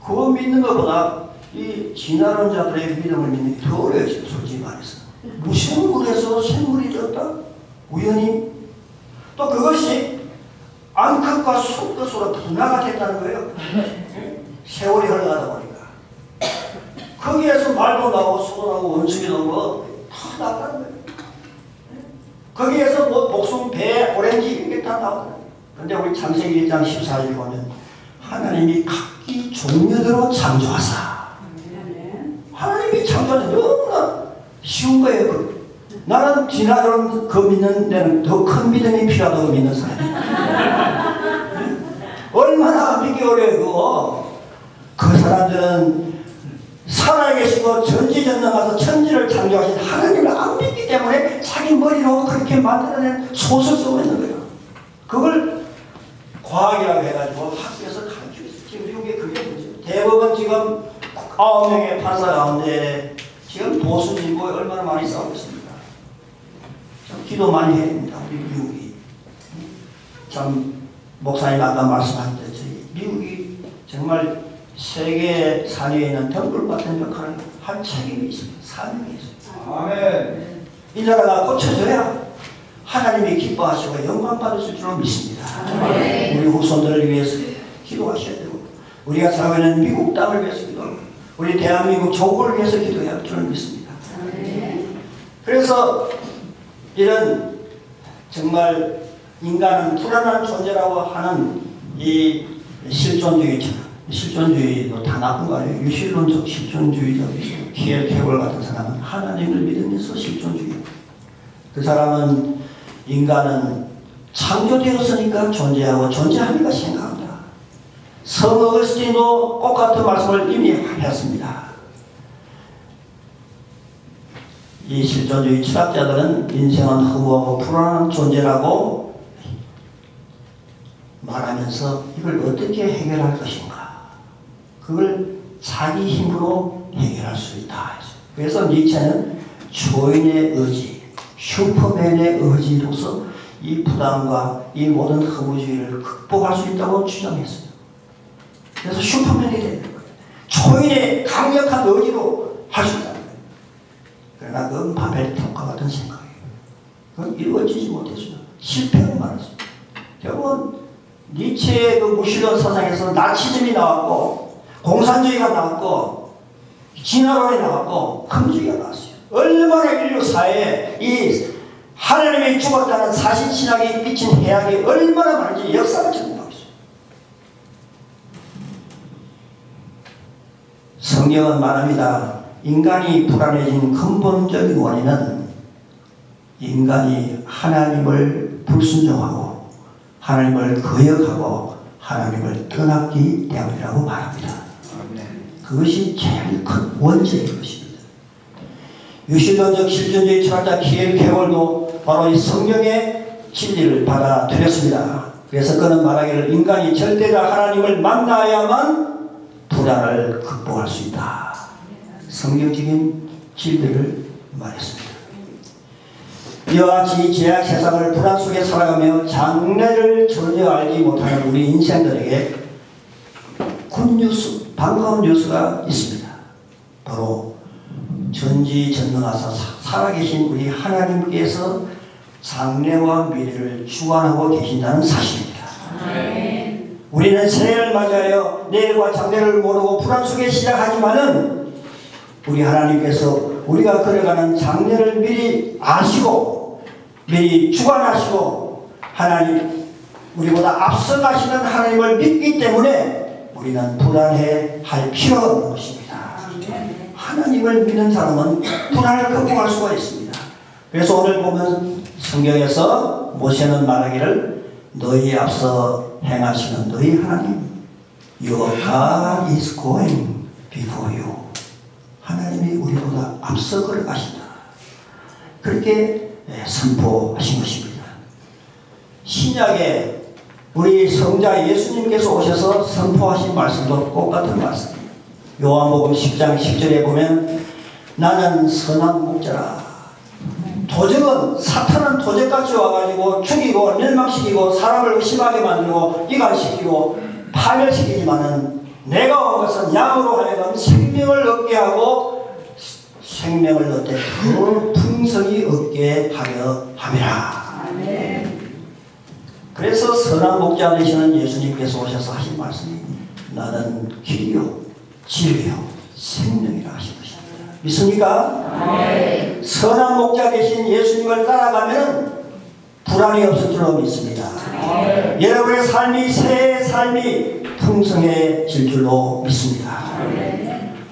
그거 믿는 것보다 이 진화론자들의 믿음을 믿는 게 더 어려워요. 솔직히 말해서. 무생물에서 생물이 되었다? 우연히. 또 그것이 암컷과 수컷으로 분화가 됐다는 거예요. 세월이 흘러가다 보니까. 거기에서 말도 나오고 소도 나오고 원숭이도 나오고 다 나왔다는 거예요. 거기에서 뭐 목숨, 배, 오렌지 이게 다 나오더라고요. 그런데 우리 창세기 1장 14절 보면 하나님이 각기 종류대로 창조하사. 하나님이 창조하는 너무나 쉬운 거예요. 나는 진화론 그 믿는 데는 더 큰 믿음이 필요하다고 믿는 사람이에요. 얼마나 믿기 어려워요. 그거. 그 사람들은 살아계시고 전지전능하서 천지를 창조하신 하나님을 안 믿기 때문에 자기 머리로 그렇게 만들어낸 소설 쓰고 있는 거예요. 그걸 과학이라고 해가지고 학교에서 가르치고 있어요. 지금 미국에 그게 문제예요. 대법원 지금 9명의 판사 가운데 지금 보수 진보에 얼마나 많이 싸우고 있습니다. 참 기도 많이 해야 됩니다. 우리 미국이. 참 목사님 아까 말씀하셨듯이 미국이 정말 세계 산위에 있는 덩굴 같은 역할을 할 책임이 있습니다. 사명이 있습니다. 아멘. 이 나라가 고쳐져야 하나님이 기뻐하시고 영광 받으실 줄로 믿습니다. 우리 후손들을 위해서 기도하셔야 되고 우리가 살고 있는 미국 땅을 위해서 기도하고 우리 대한민국 조국을 위해서 기도해야 할 줄로 믿습니다. 그래서 이런 정말 인간은 불안한 존재라고 하는 이 실존주의도 다 나쁜 거 아니에요. 유실론적 실존주의자도 키엘케골 같은 사람은 하나님을 믿으면서 실존주의. 그 사람은 인간은 창조되었으니까 존재하고 존재하니까 생각합니다. 성 어거스틴도 똑같은 말씀을 이미 했습니다. 이 실존주의 철학자들은 인생은 허무하고 불안한 존재라고 말하면서 이걸 어떻게 해결할 것인가. 그걸 자기 힘으로 해결할 수 있다. 그래서 니체는 초인의 의지, 슈퍼맨의 의지로서 이 부담과 이 모든 허무주의를 극복할 수 있다고 주장했어요. 그래서 슈퍼맨이 되는 거예요. 초인의 강력한 의지로 할 수 있다는 거예요. 그러나 그건 바벨탑과 같은 생각이에요. 그건 이루어지지 못했어요. 실패는 많았어요. 결국은 니체의 그 무신론 사상에서 나치즘이 나왔고 공산주의가 나왔고 진화론이 나왔고 금주의가 나왔어요. 얼마나 인류 사회에 이 하나님이 죽었다는 사실신학이 미친 해악이 얼마나 많은지 역사가 증명하고 있어요. 성경은 말합니다. 인간이 불안해진 근본적인 원인은 인간이 하나님을 불순종하고 하나님을 거역하고 하나님을 떠났기 때문이라고 말합니다. 그것이 제일 큰 원죄인 것입니다. 유실론적 실존주의 철학자 키엘케골도 바로 이 성경의 진리를 받아들였습니다. 그래서 그는 말하기를 인간이 절대적 하나님을 만나야만 불안을 극복할 수 있다. 성경적인 진리를 말했습니다. 이와 같이 죄악 세상을 불안 속에 살아가며 장래를 전혀 알지 못하는 우리 인생들에게 굿뉴스, 반가운 뉴스가 있습니다. 바로 전지전능하사 살아계신 우리 하나님께서 장래와 미래를 주관하고 계신다는 사실입니다. 우리는 새해를 맞이하여 내일과 장래를 모르고 불안 속에 시작하지만은 우리 하나님께서 우리가 걸어가는 장래를 미리 아시고 미리 주관하시고 하나님 우리보다 앞서가시는 하나님을 믿기 때문에 우리는 불안해할 필요가 없는 것입니다. 하나님을 믿는 사람은 불안을 극복할 수가 있습니다. 그래서 오늘 보면 성경에서 모세는 말하기를 너희 앞서 행하시는 너희 하나님 Your God is going before you. 하나님이 우리보다 앞서 걸어가신다. 그렇게 선포하신 것입니다. 신약에 우리 성자 예수님께서 오셔서 선포하신 말씀도 똑같은 말씀입니다. 요한복음 10장 10절에 보면 나는 선한 목자라. 도적은 사탄은 도적같이 와가지고 죽이고 멸망시키고 사람을 의심하게 만들고 이간시키고 파멸시키지만은 내가 온 것은 양으로 하여금 생명을 얻게 하고 생명을 얻되 그 풍성히 얻게 하려 함이라. 그래서 선한 목자 되시는 예수님께서 오셔서 하신 말씀이 나는 길이요 진리요 생명이라 하신 것입니다. 믿습니까? 선한 목자 되신 예수님을 따라가면 불안이 없을 줄로 믿습니다. 여러분의 삶이 새 삶이 풍성해질 줄로 믿습니다.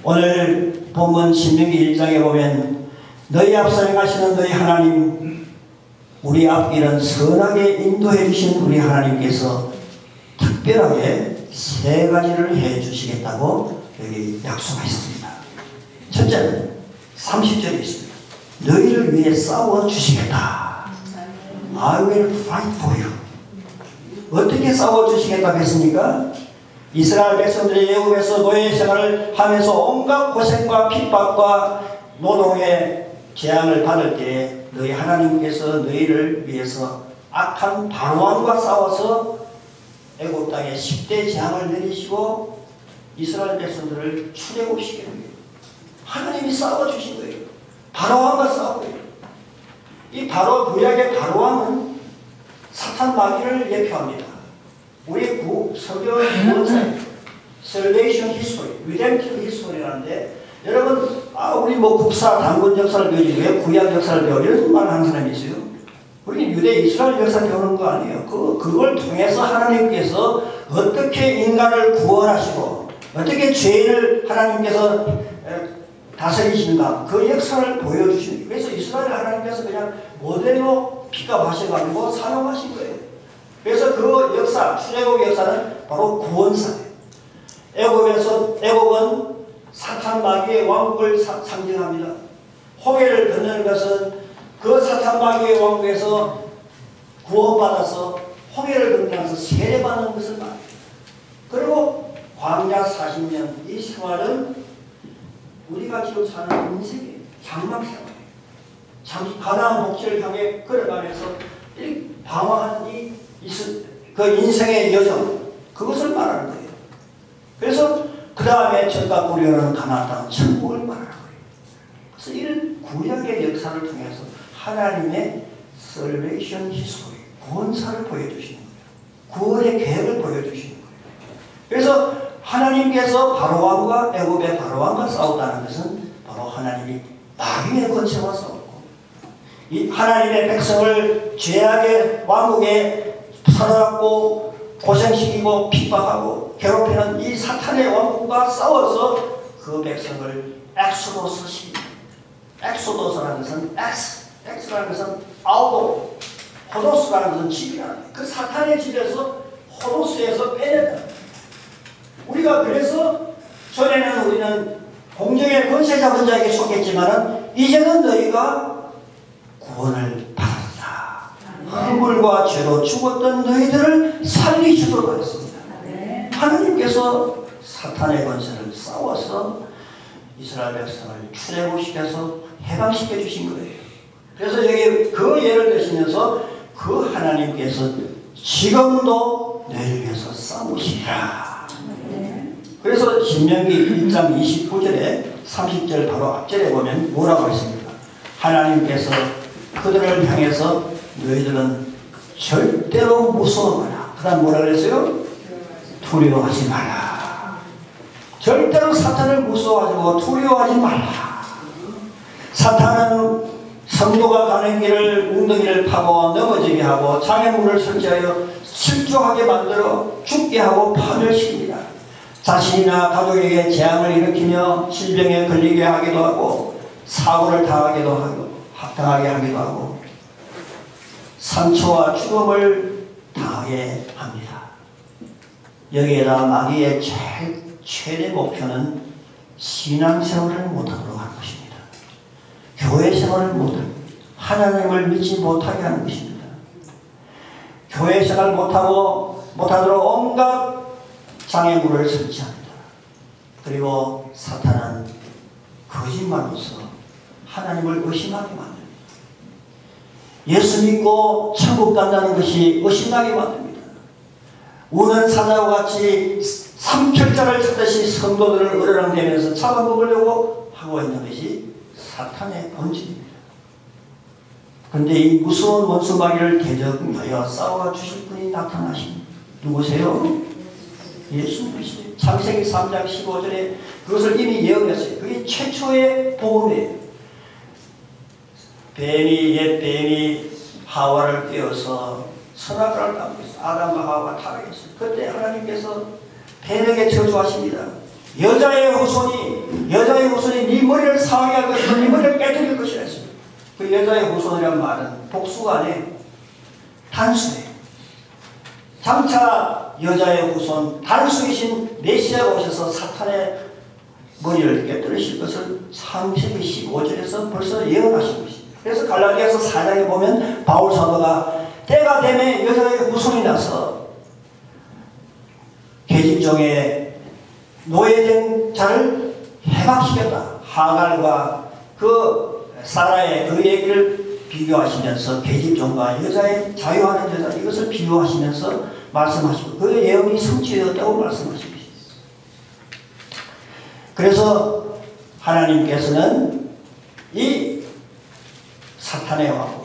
오늘 본문 신명기 1장에 보면 너희 앞서 행하시는 너희 하나님 우리 앞길은 선하게 인도해 주신 우리 하나님께서 특별하게 세 가지를 해 주시겠다고 여기 약속하셨습니다. 첫째는 30절에 있습니다. 너희를 위해 싸워 주시겠다. I will fight for you. 어떻게 싸워 주시겠다고 했습니까? 이스라엘 백성들이 애굽에서 노예 생활을 하면서 온갖 고생과 핍박과 노동의 재앙을 받을 때 너희 하나님께서 너희를 위해서 악한 바로왕과 싸워서 애굽 땅에 10대 재앙을 내리시고 이스라엘 백성들을 출애굽시키는 거예요. 하나님이 싸워주신 거예요. 바로왕과 싸워요. 이 바로 구약의 바로왕은 사탄 마귀를 예표합니다. 우리 성경의 구원사 Salvation History, Redemptive History라는데 여러분 우리 국사 단군 역사를 배우지 왜 구약 역사를 배워 이런 말 하는 사람이 있어요. 우리 유대 이스라엘 역사 배우는 거 아니에요. 그걸 통해서 하나님께서 어떻게 인간을 구원하시고 어떻게 죄인을 하나님께서 다스리신가 그 역사를 보여주신 거예요. 그래서 이스라엘 하나님께서 그냥 모델로 픽업하셔가지고 사용하신 거예요. 그래서 그 역사, 출애굽 역사는 바로 구원사예요. 애굽은 사탄 마귀의 왕국을 상징합니다. 홍해를 건너는 것은 그 사탄 마귀의 왕국에서 구원받아서 홍해를 건너면서 세례받는 것을 말해요. 그리고 광야 40년 이 생활은 우리가 지금 사는 인생의 장막 생활이에요. 가나안 목지를 향해 걸어가면서 방황한 그 인생의 여정 그것을 말하는 거예요. 그래서 그 다음에 적과 꿀이라는 가나안 땅 천국을 말하는 거예요. 그래서 이런 구약의 역사를 통해서 하나님의 Salvation History 구원사를 보여주시는 거예요. 구원의 계획을 보여주시는 거예요. 그래서 하나님께서 바로왕과 애굽의 바로왕과 싸웠다는 것은 바로 하나님이 마귀의 권세와 싸웠고 이 하나님의 백성을 죄악의 왕국에 사로잡고 고생시키고 핍박하고 괴롭히는 이 사탄의 왕국과 싸워서 그 백성을 엑소도스 시킵니다. 엑소도스라는 것은 엑스라는 것은 아우도 호도스라는 것은 집이라는 거예요. 그 사탄의 집에서 호도스에서 빼냈다. 우리가 그래서 전에는 우리는 공정의 권세 잡은 자에게 속했지만 이제는 너희가 구원을 받았다. 허물과 죄로 죽었던 너희들을 살리시도록 했습니다. 하나님께서 사탄의 권세를 싸워서 이스라엘 백성을 출애굽시켜서 해방시켜 주신 거예요. 그래서 여기 그 예를 드시면서 그 하나님께서 지금도 너희를 위해서 싸우시라. 그래서 신명기 1장 29절에 30절 바로 앞절에 보면 뭐라고 했습니까? 하나님께서 그들을 향해서 너희들은 절대로 무서워하라. 그 다음 뭐라 그랬어요? 두려워하지 말라. 절대로 사탄을 무서워하고 두려워하지 말라. 사탄은 성도가 가는 길을 웅덩이를 파고 넘어지게 하고 장애물을 설치하여 실족하게 만들어 죽게 하고 파멸시킵니다. 자신이나 가족에게 재앙을 일으키며 질병에 걸리게 하기도 하고 사고를 당하게 하기도 하고 상처와 죽음을 당하게 합니다. 여기에다 마귀의 최대 목표는 신앙생활을 못하도록 하는 것입니다. 교회생활을 못하고 하나님을 믿지 못하게 하는 것입니다. 교회생활을 못하도록 온갖 장애물을 설치합니다. 그리고 사탄은 거짓말로서 하나님을 의심하게 만듭니다. 예수 믿고 천국 간다는 것이 의심나게 만듭니다. 우는 사자와 같이 삼킬자를 찾듯이 성도들을 으르렁대면서 잡아먹으려고 하고 있는 것이 사탄의 본질입니다. 그런데 이 무서운 원수마귀를 대적하여 싸워 주실 분이 나타나십니다. 누구세요? 예수님이시죠. 창세기 3장 15절에 그것을 이미 예언했어요. 그게 최초의 복음이에요. 옛 뱀이 하와를 꿰어서 선악과를 따고 있어요. 아담과 하와가 타락했어요. 그때 하나님께서 뱀에게 저주하십니다. 여자의 후손이 네 머리를 상하게 할 것이고 네 머리를 깨뜨릴 것이라 했습니다. 그 여자의 후손이라는 말은 복수가 아니에요. 단수예요. 장차 여자의 후손 단수이신 메시아가 오셔서 사탄의 머리를 깨뜨리실 것을 창세기 15절에서 벌써 예언하신 것입니다. 그래서 갈라디아서 4장에 보면 바울 사도가 때가 되면 여자의 후손이 나서 계집종에 노예된 자를 해방시켰다. 하갈과 그 사라의 그 얘기를 비교하시면서 계집종과 여자의 자유하는 여자 이것을 비교하시면서 말씀하시고 그 예언이 성취되었다고 말씀하신 것입니다. 그래서 하나님께서는 이 사탄의 왕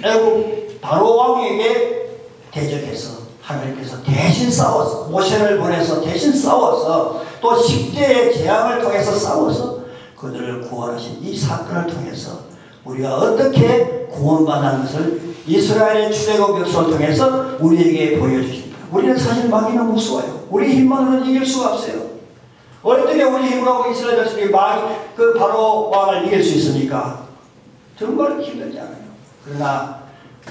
애국 바로 왕에게 대적해서 하나님께서 대신 싸워서 모세를 보내서 대신 싸워서 또 10대의 재앙을 통해서 싸워서 그들을 구원하신 이 사건을 통해서 우리가 어떻게 구원받는 것을 이스라엘의 출애굽 역사를 통해서 우리에게 보여주십니다. 우리는 사실 마귀는 무서워요. 우리 힘만으로는 이길 수가 없어요. 어떻게 우리 힘으로 이스라엘 백성이 그 바로 왕을 이길 수 있습니까? 정말 힘들지 않아요. 그러나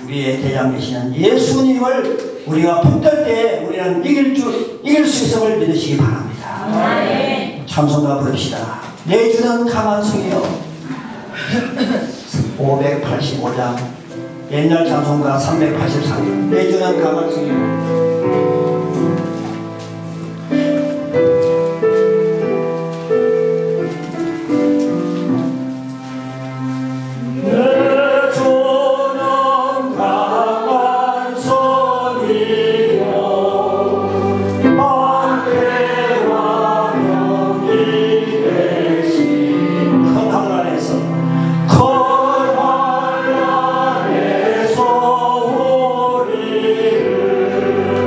우리의 대장 되시는 예수님을 우리가 붙들 때 우리는 이길 수 있음을 믿으시기 바랍니다. 찬송가 부릅시다. 내 주는 강한 성이여. 585장 옛날 찬송가 383장 내 주는 강한 성이여. 큰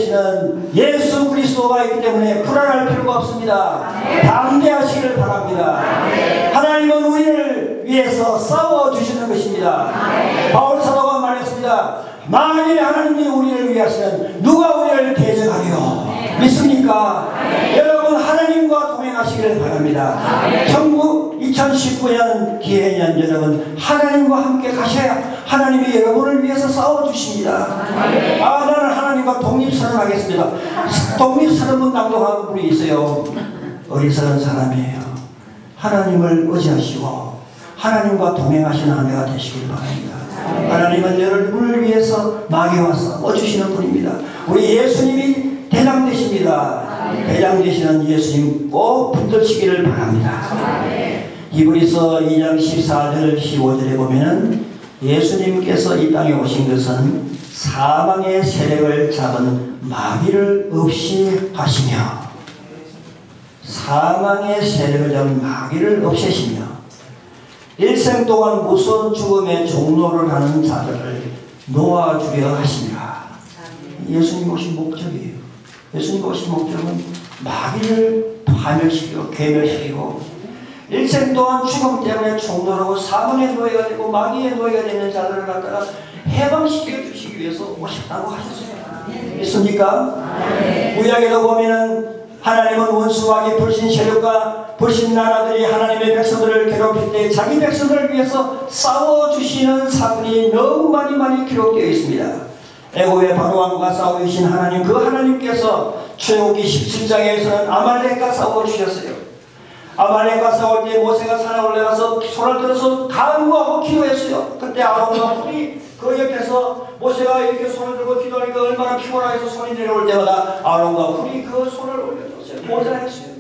되시는 예수 그리스도가 있기 때문에 불안할 필요가 없습니다. 담대하시기를 바랍니다. 하나님은 우리를 위해서 싸워주시는 것입니다. 바울 사도가 말했습니다. 만일 하나님이 우리를 위하시면 누가 우리를 대적하리요? 믿습니까? 여러분 하나님과 동행하시기를 바랍니다. 천국 2019년 기해년 여러분 하나님과 함께 가셔야 하나님이 여러분을 위해서 싸워주십니다. 나는 하나님과 독립선언하겠습니다. 독립선언문 낭독한 분이 있어요. 어리석은 사람이에요. 하나님을 의지하시고 하나님과 동행하시는 한 해가 되시길 바랍니다. 하나님은 여러분을 위해서 마귀와 싸워주시는 분입니다. 우리 예수님이 대장 되십니다. 대장 되시는 예수님 꼭 붙들시기를 바랍니다. 히브리서 2장 14절 15절에 보면 예수님께서 이 땅에 오신 것은 사망의 세력을 잡은 마귀를 없이 하시며 사망의 세력을 잡은 마귀를 없애시며 일생 동안 무서운 죽음의 종로를 하는 자들을 놓아주려 하십니다. 예수님 오신 목적이에요. 예수님 오신 목적은 마귀를 파멸시키고 괴멸시키고 일생 동안 죽음 때문에 종로하고 사망의 노예가 되고 마귀의 노예가 되는 자들을 갖다가 해방시켜 주시기 위해서 오셨다고 하셨어요. 믿습니까? 구약에도 보면은 하나님은 원수마귀 불신 세력과 불신 나라들이 하나님의 백성들을 괴롭힐 때 자기 백성들을 위해서 싸워주시는 사건이 너무 많이 기록되어 있습니다. 애고의 바로왕과 싸우신 하나님, 그 하나님께서 출애굽기 17장에서는 아말렉과 싸워주셨어요. 아말렉과 싸울 때 모세가 산에 올라가서 손을 들어서 간구하고 기도했어요. 그때 아론과 훌이 그 옆에서 모세가 이렇게 손을 들고 기도하니까 얼마나 피곤하게서 손이 내려올 때마다 아론과 훌이 그 손을 올려줬어요. 모자했어요.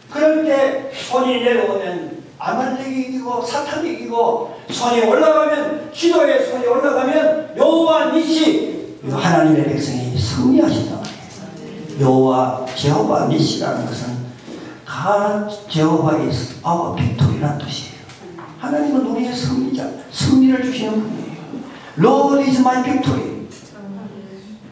그럴 때 손이 내려오면 아말렉이 이기고 사탄이 이기고 손이 올라가면 기도의 손이 올라가면 여호와 니시 하나님의 백성이 승리하신단 말이에요. 여호와 제호바 니시라는 것은 가 제호바의 아와 빅토리라는 뜻이에요. 하나님은 우리의 승리자, 승리를 주시는 분이에요. Lord is my victory.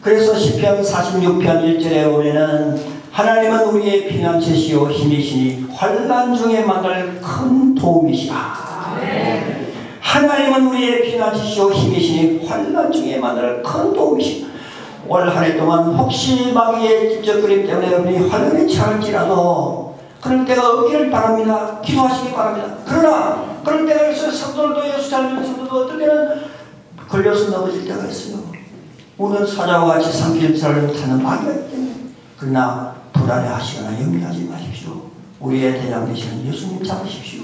그래서 시편 46편 1절에 보면은 하나님은 우리의 피난처시요 힘이시니 환난 중에 만날 큰 도움이시라. 하나님은 우리의 피난처시요 힘이시니 환난 중에 만날 큰 도움이시라. 올 한 해 동안 혹시 마귀의 집적거림 때문에 여러분이 환난에 처할지라도 그럴 때가 없기를 바랍니다. 기도하시기 바랍니다. 그러나 그럴 때가 있어요. 성도들도 예수 잘 믿는 성도도 어떤 때는 걸려서 넘어질 때가 있어요. 우는 사자와 같이 산길을 타는 마귀가 있기 때문에. 그러나 불안해하시거나 염려하지 마십시오. 우리의 대장 되시는 예수님 잡으십시오.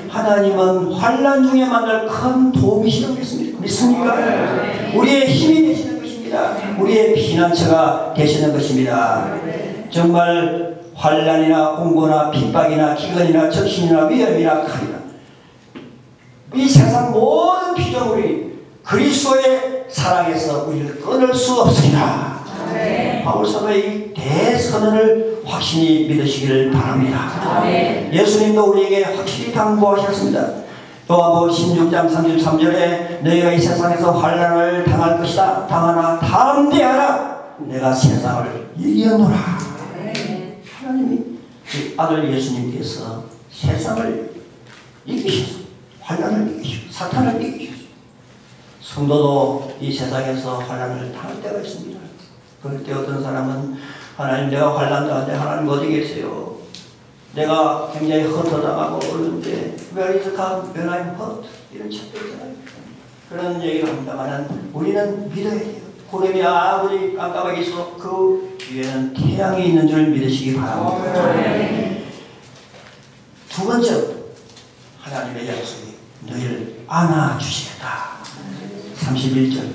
하나님은 환난 중에 만날 큰 도움이시라고 믿습니까? 우리의 힘이 되시는 것입니다. 우리의 피난처가 되시는 것입니다. 정말 환난이나 공고나 핍박이나 기근이나 적신이나 위험이나 칼이나 이 세상 모든 피조물이 그리스도의 사랑에서 우리를 끊을 수 없습니다. 바울 사도의 대선언을 확신히 믿으시기를 바랍니다. 예수님도 우리에게 확실히 당부하셨습니다. 요한복음 16장 33절에 너희가 이 세상에서 환난을 당할 것이다. 당하나 담대하라. 내가 세상을 이겼노라. 하나님이 아들 예수님께서 세상을 이기셨어. 환난을 이기셨어. 사탄을 이기셨어. 성도도 이 세상에서 환난을 당할 때가 있습니다. 그럴 때 어떤 사람은 하나님 내가 환난 당할 때 하나님 어디 계세요? 내가 굉장히 헛허당하고 어려운데 Where is God when I'm hurt? 이런 책도 있잖아요. 그런 얘기를 합니다만 우리는 믿어야 돼요. 구름이 아무리 깜깜하게 있어 그 뒤에는 태양이 있는 줄 믿으시기 바랍니다. 두 번째 하나님의 약속이 너희를 안아주시겠다. 31절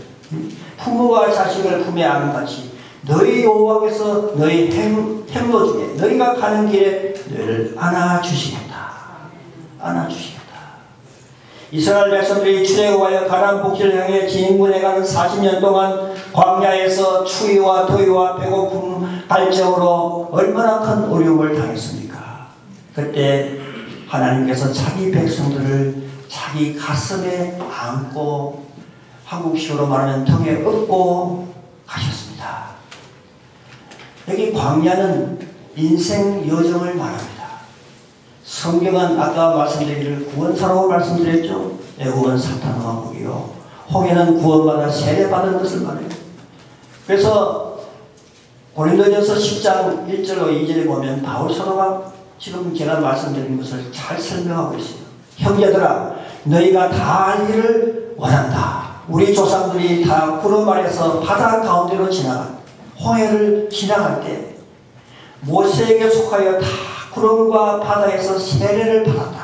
부모가 자식을 품에 안같이 너희 여호와께서 너희 행로 중에 너희가 가는 길에 너희를 안아주시겠다. 안아주시겠다. 이스라엘 백성들이 출애굽하여 가나안 복지를 향해 진군해 가는 40년 동안 광야에서 추위와 더위와 배고픔 갈증으로 얼마나 큰 어려움을 당했습니까? 그때 하나님께서 자기 백성들을 자기 가슴에 안고 한국식으로 말하면 등에 업고 가셨습니다. 여기 광야는 인생 여정을 말합니다. 성경은 아까 말씀드리기를 구원사라고 말씀드렸죠. 애국은 사탄의 왕국이요 홍해는 구원받아 세례받은 것을 말해요. 그래서 고린도전서 10장 1절로 2절에 보면 바울 사도가 지금 제가 말씀드린 것을 잘 설명하고 있어요. 형제들아 너희가 다 알기를 원한다. 우리 조상들이 다 구름 아래서 바다 가운데로 지나간 홍해를 지나갈 때 모세에게 속하여 다 구름과 바다에서 세례를 받았다.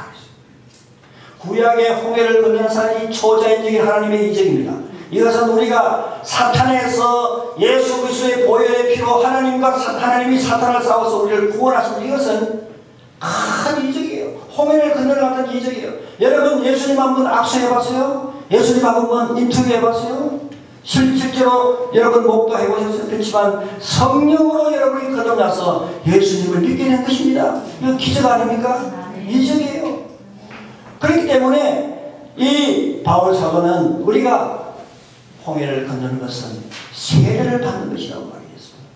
구약의 홍해를 건너는 이 초자연적인 하나님의 이적입니다. 이것은 우리가 사탄에서 예수 그리스도의 보혈의 피로 하나님이 사탄을 싸워서 우리를 구원하신 이것은 큰 이적이에요. 홍해를 건너갔던 이적이에요. 여러분 예수님 한번 악수해봤어요? 예수님 한번 인터뷰해봤어요? 실제로 여러분 목도해보셨어요? 그렇지만 성령으로 여러분이 거듭나서 예수님을 믿게 된 것입니다. 이거 기적 아닙니까? 이적이에요. 그렇기 때문에 이 바울 사도는 우리가 홍해를 건너는 것은 세례를 받는 것이라고 말했습니다.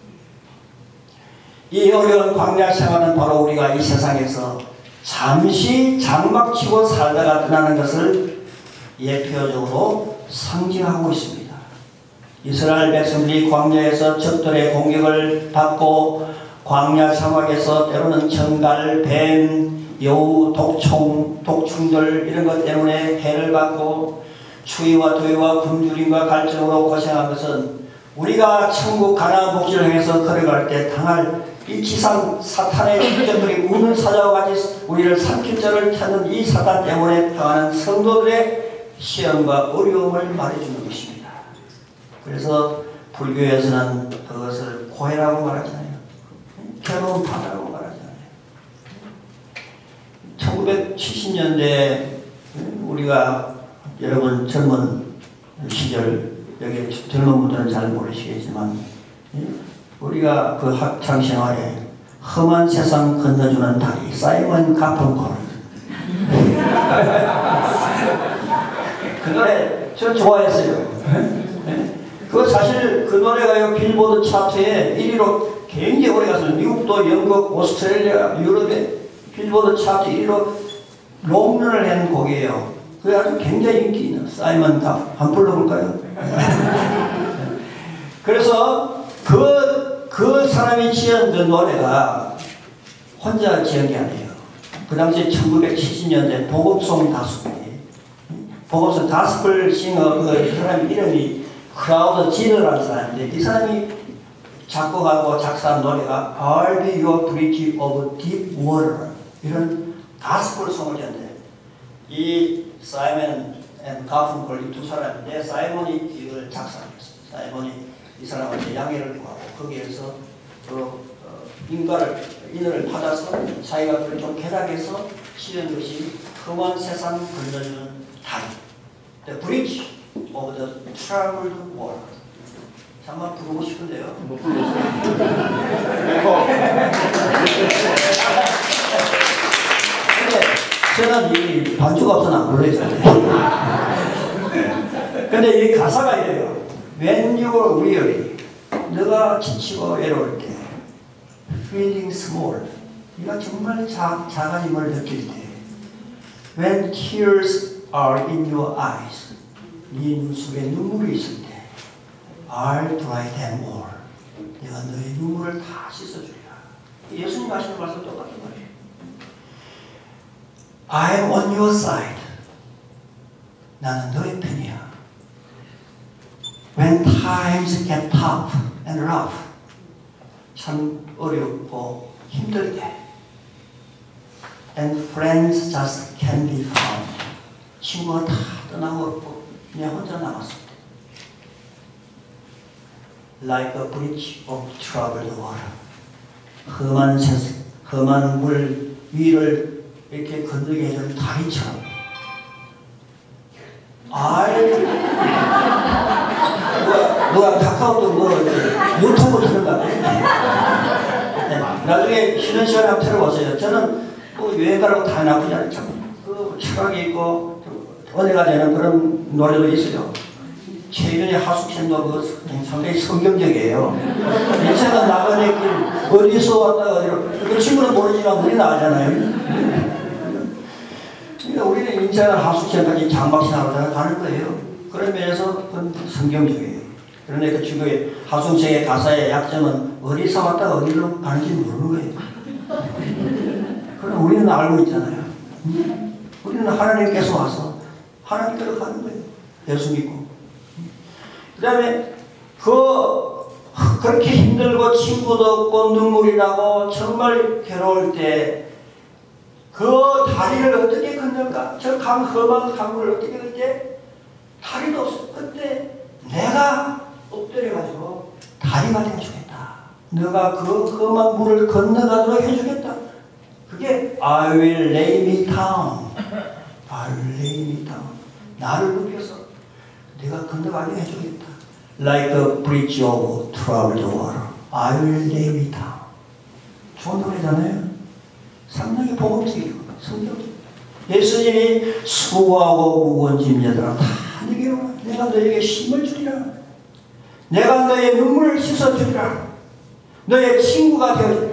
이 어려운 광야 생활은 바로 우리가 이 세상에서 잠시 장막치고 살다가 떠나는 것을 예표적으로 상징하고 있습니다. 이스라엘 백성들이 광야에서 적들의 공격을 받고 광야 사막에서 때로는 정갈, 뱀, 여우, 독충들 이런 것 때문에 해를 받고 추위와 더위와 굶주림과 갈증으로 고생한 것은 우리가 천국 가나안 복지를 향해서 걸어갈 때 당할 이 지상 사탄의 인격들이 문을 찾아와가지고 우리를 삼킬 자를 찾는 이 사탄 때문에 당하는 성도들의 시험과 어려움을 말해주는 것입니다. 그래서 불교에서는 그것을 고해라고 말하잖아요. 괴로운 바다라고 말하잖아요. 1970년대 우리가 여러분 젊은 시절 여기 젊은 분들은 잘 모르시겠지만 우리가 그 학창생활에 험한 세상 건너주는 다리 사이먼 가펑콜 그 노래 저 좋아했어요. 그 사실 그 노래가 빌보드 차트에 1위로 굉장히 오래 갔어요. 미국도 영국, 오스트레일리아, 유럽에 빌보드 차트 1위로 롱런을 한 곡이에요. 그게 아주 굉장히 인기 있는 사이먼 가 한번 불러볼까요? 그래서 그 사람이 지은 그 노래가 혼자 지은 게 아니에요. 그 당시에 1970년대 복음송 가수들이 복음송 가스펠 싱어 그 사람 이름이 크라우드 지너라는 사람인데 이 사람이 작곡하고 작사한 노래가 I'll be your bridge of deep water 이런 가스펠송을 했는데 이 사이먼 앤 가펑콜 이 두 사람인데 사이먼이 이걸 작사했어요. 사이먼이 이 사람한테 양해를 구하고 거기에서 인을 받아서 자기가 그걸 좀 개락해서 지은 것이 험한 세상 건너주는 다리 The Bridge of the Troubled Water. 잠깐 부르고 싶은데요. 못 불렀어요. 근데 저는 이 반주가 없어서 안 불러있잖아요. 근데 이 가사가 이래요. When you are weary, 너가 지치고 외로울 때, feeling small, 네가 정말 작아짐을 느낄 때, when tears are in your eyes, 네 눈 속에 눈물이 있을 때, I'll dry them all. 내가 너의 눈물을 다 씻어주리라. 예수님 하시는 말씀 똑같은 말이에요. I'm on your side. 나는 너의 편이야. When times get tough and rough, 참 어렵고 힘들 때, and friends just can't be found, 친구가 다 떠나고 그냥 혼자 남았을 때, like a bridge of troubled water, 험한 물 위를 이렇게 건너게 해주는 다리처럼, 누가 카카오톡 유튜브 들어가. 나중에 쉬는 시간에 한번 들어보세요. 저는 여행 가라고 다 나쁘지 않죠. 그 철학이 있고 은혜가 되는 그런 노래도 있어요. 최근에 하숙생도 상당히 성경적이에요. 인생은 나그네 길 어디서 왔다 어디로 그 친구는 모르지만 우리는 알잖아요. 그러니까 우리는 인생은 하숙생까지 장막신하다가 가는 거예요. 그런 면에서 그건 성경적이에요. 그런데 그 친구의 하숙생의 가사의 약점은 어디서 왔다 어디로 가는지 모르는 거예요. 그럼 우리는 알고 있잖아요. 우리는 하나님께서 와서 하나님께로 가는 거예요. 예수 믿고. 그 다음에 그렇게 힘들고 친구도 없고 눈물이 나고 정말 괴로울 때 그 다리를 어떻게 건널까? 저 험한 강물을 어떻게 건널때 다리도 없어. 그때 내가 엎드려가지고 다리가 되어주겠다. 너가 그 험한 물을 건너가도록 해주겠다. 그게 I will lay me down. I will lay me down. 나를 눕혀서 내가 건너가게 해주겠다. Like a bridge over troubled water. I will lay me down. 좋은 노래잖아요. 상당히 복음적이고 성경적. 예수님이 수고하고 무거운 짐녀들아 다 내게로 와. 내가 너에게 힘을 주리라. 내가 너의 눈물을 씻어주리라. 너의 친구가 되어주리라.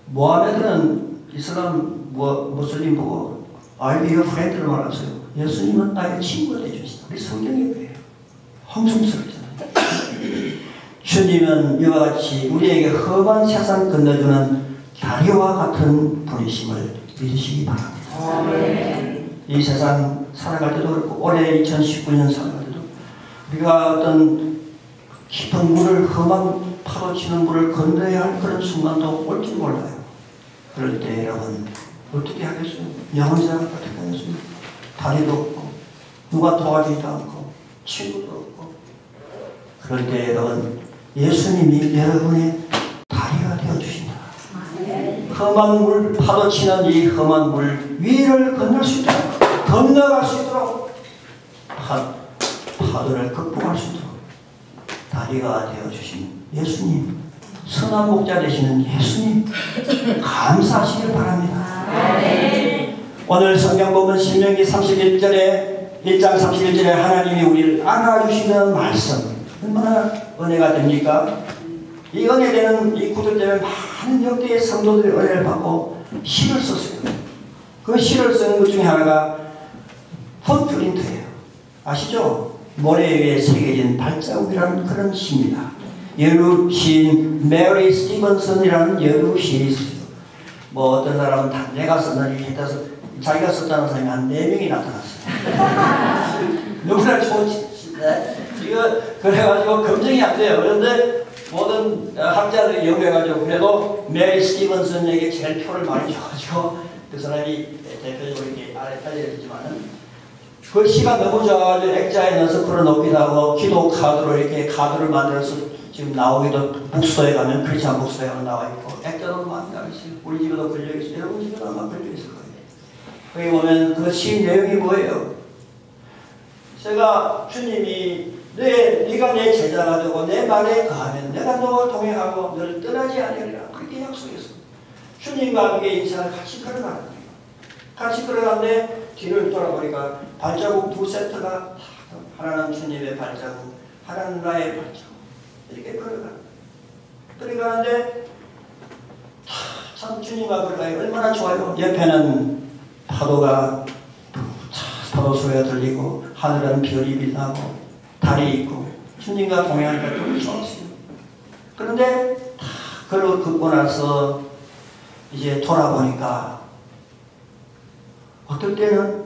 모하메드는 이슬람 무슬림 보고 I'll be your friend를 말했어요. 예수님은 나의 친구가 되어주시다. 우리 성경이 그래요. 황송스럽잖아요. 주님은 이와 같이 우리에게 험한 세상 건너주는 다리와 같은 분이심을 믿으시기 바랍니다. 이 세상 살아갈 때도 그렇고 올해 2019년 살아갈 때도 우리가 어떤 깊은 물을 험한 파도 치는 물을 건너야 할 그런 순간도 올지 몰라요. 그럴 때 여러분 어떻게 하겠어요? 영혼생활 어떻게 하겠습니까? 다리도 없고 누가 도와주지도 않고 친구도 없고 그럴 때 여러분 예수님이 여러분의 다리가 되어주신다. 험한 물, 파도 치는 이 험한 물 위를 건널 수 있도록 건너갈 수 있도록 파도를 극복할 수 있도록 다리가 되어주신 예수님, 선한 목자 되시는 예수님 감사하시길 바랍니다. 오늘 성경 보면 신명기 31절에 1장 31절에 하나님이 우리를 안아주시는 말씀 얼마나 은혜가 됩니까? 이 은혜되는 이 구절 때문에 많은 역대의 성도들이 은혜를 받고 시를 썼어요. 그 시를 쓰는 것 중에 하나가 풋프린트예요. 아시죠? 모래 위에 새겨진 발자국이라는 그런 시입니다. 여류 시인 메리 스티븐슨이라는 여류 시인이 있어요. 뭐 어떤 사람은 다 내가 썼는 일 해서 자기가 썼다는 사람이 한 4명이 나타났어요. 너무나 좋은 시인데 이거 그래가지고 검증이 안 돼요. 그런데 모든 학자들이 연구해가지고 그래도 메리 스티븐슨에게 제일 표를 많이 줘가지고 그 사람이 대표적으로 이렇게 아래 알려졌지만은 그 시가 너무 좋아가지고 액자에 넣어서 풀어놓기도 하고 기도 카드로 이렇게 카드를 만들어서 지금 나오기도 북서에 가면 크리스찬 북서에 가면 나와있고 액자도 많이 나와있어요. 우리 집에도 걸려있어요. 여러분 집에도 아마 걸려있을 거예요. 거기 보면 그 시 내용이 뭐예요? 제가 주님이 네가 내 제자가 되고 내 말에 거하면 내가 너와 동행하고 너를 떠나지 않으리라 그렇게 약속했어. 주님과 함께 인생을 같이 걸어가는 거예요. 같이 걸어가는데 뒤를 돌아보니까 발자국 2세트가 하나는 주님의 발자국 하나는 나의 발자국 이렇게 걸어가는데 참 주님과 걸어가기 얼마나 좋아요. 옆에는 파도가 파도 소리가 들리고 하늘은 별이 빛나고 달이 있고 주님과 동행하니까 너무 좋았어요. 그런데 다 그걸 걷고 나서 이제 돌아보니까 어떨 때는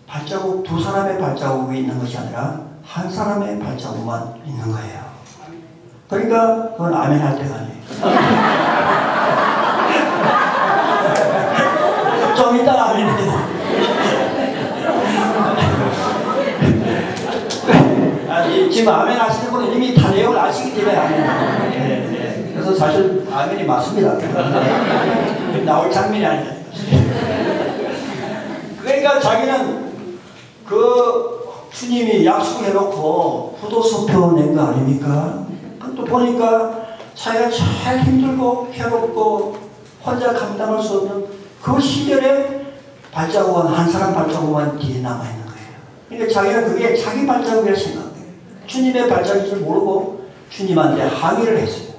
발자국 2사람의 발자국이 있는 것이 아니라 한 사람의 발자국만 있는 거예요. 그러니까 그건 아멘 할 때가 아니에요. 좀 이따가 아멘 해요. 지금 아멘 하시는 분은 이미 다 내용을 아시기 때문에 아멘. 그래서 사실 아멘이 맞습니다. 나올 장면이 아니에요. 그러니까 자기는 그 주님이 약속해놓고 포도수표 낸 거 아닙니까? 또 보니까 자기가 제일 힘들고 괴롭고 혼자 감당할 수 없는 그 시절에 발자국은 한 사람 발자국만 뒤에 남아있는 거예요. 그러니까 자기는 그게 자기 발자국이라고 생각해요. 주님의 발자국일 줄 모르고 주님한테 항의를 했어요.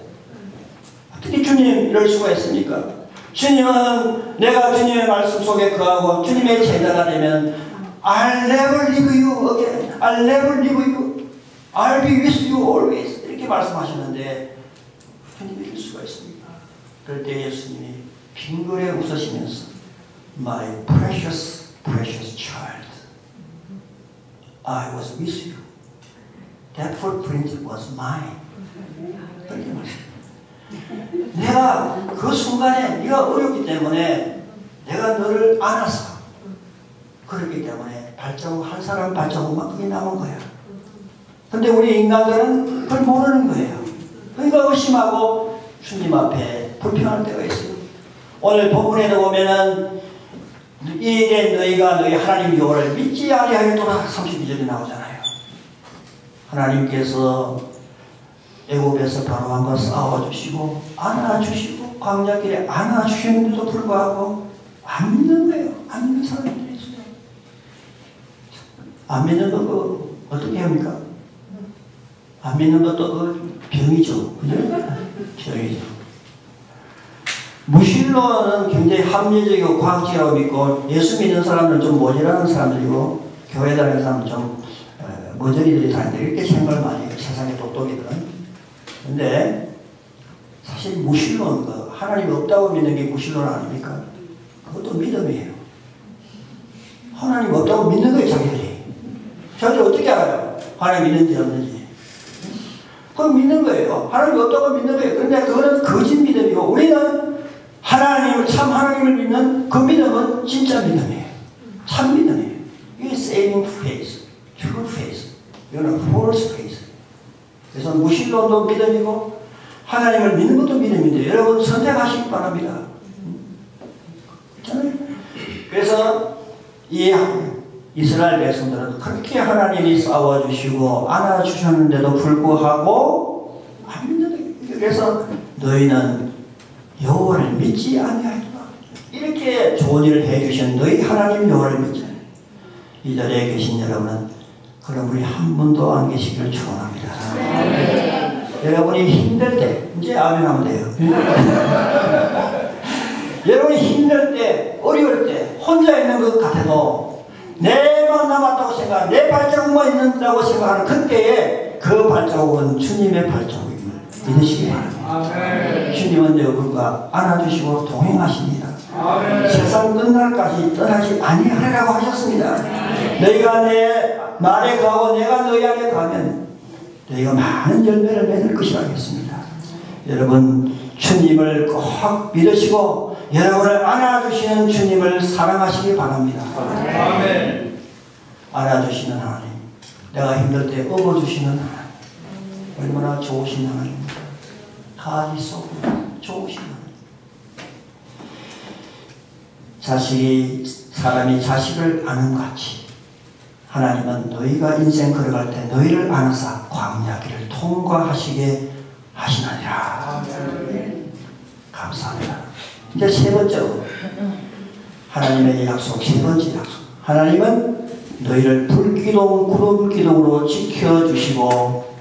어떻게 주님 이럴 수가 있습니까? 주님은 내가 주님의 말씀 속에 거하고 주님의 제자가 되면 I'll never leave you again. I'll never leave you. I'll be with you always. 이렇게 말씀하시는데 주님이 이럴 수가 있습니까? 그럴 때 예수님이 빙그레 웃으시면서 My precious, precious child. I was with you. That footprint was mine. 그렇게 말씀합니다. 내가 그 순간에 네가 어렵기 때문에 내가 너를 안아서 그렇기 때문에 발자국 한 사람 발자국만 그게 남은 거야. 근데 우리 인간들은 그걸 모르는 거예요. 그러니까 의심하고 주님 앞에 불평할 때가 있어요. 오늘 본문에도 보면은 이에 너희가 너희 하나님 여호와를 믿지 아니하였도다 32절에 나오잖아요. 하나님께서 애굽에서 바로왕과 싸워주시고 안아주시고 광야길에 안아주셨는데도 불구하고 안 믿는 거예요. 안 믿는 사람들이 있어요. 안 믿는 거 어떻게 합니까? 안 믿는 것도 병이죠. 그죠? 병이죠. 무신론은 굉장히 합리적이고 과학적이라고 믿고 예수 믿는 사람들은 좀 모자라는 사람들이고 교회 다니는 사람은 좀 머저리들이 다닌다 이렇게 생각을 많이 해요. 세상의 똑똑이들은. 근데 사실 무신론, 하나님이 없다고 믿는 게 무신론 아닙니까? 그것도 믿음이에요. 하나님 없다고 믿는 거예요, 자기들이. 자기들 어떻게 알아요? 하나님 있는지 없는지. 그건 믿는 거예요. 하나님 없다고 믿는 거예요. 근데 그거는 거짓 믿음이고 우리는 하나님을, 참 하나님을 믿는 그 믿음은 진짜 믿음이에요. 참 믿음이에요. 이게 saving faith, true faith. 이거는 false faith. 그래서 무신론도 믿음이고 하나님을 믿는 것도 믿음인데 여러분 선택하시기 바랍니다. 있잖아요. 그래서 이 이스라엘 백성들은 그렇게 하나님이 싸워주시고 안아주셨는데도 불구하고 안 믿는 거예요. 그래서 너희는 여호와를 믿지 아니하리라. 이렇게 좋은 일을 해주신 너희 하나님 여호와를 믿자. 이 자리에 계신 여러분은 그런 분이 한 분도 안 계시기를 축원합니다. 여러분이 힘들 때 이제 아멘하면 돼요. 여러분이 힘들 때 어려울 때 혼자 있는 것 같아도 내만 남았다고 생각, 내 발자국만 있는다고 생각하는 그때에 그 발자국은 주님의 발자국임을 믿으시기 바랍니다. 주님은 여러분과 안아주시고 동행하십니다. 세상 끝날까지 떠나지 아니하리라고 하셨습니다. 너희가 내 말에 거하고 내가 너희 안에 거하면 너희가 많은 열매를 맺을 것이라 하겠습니다. 여러분 주님을 꼭 믿으시고 여러분을 안아주시는 주님을 사랑하시기 바랍니다. 아멘. 안아주시는 하나님, 내가 힘들 때 업어주시는 하나님, 얼마나 좋으신 하나님입니다. 다 있어 좋으신 하나님. 사람이 자식을 아는 것 같이 하나님은 너희가 인생 걸어갈 때 너희를 안아서 광야길을 통과하시게 하시느니라. 감사합니다. 이제 세 번째로 하나님의 약속, 세 번째 약속. 하나님은 너희를 불기둥 구름기둥으로 지켜주시고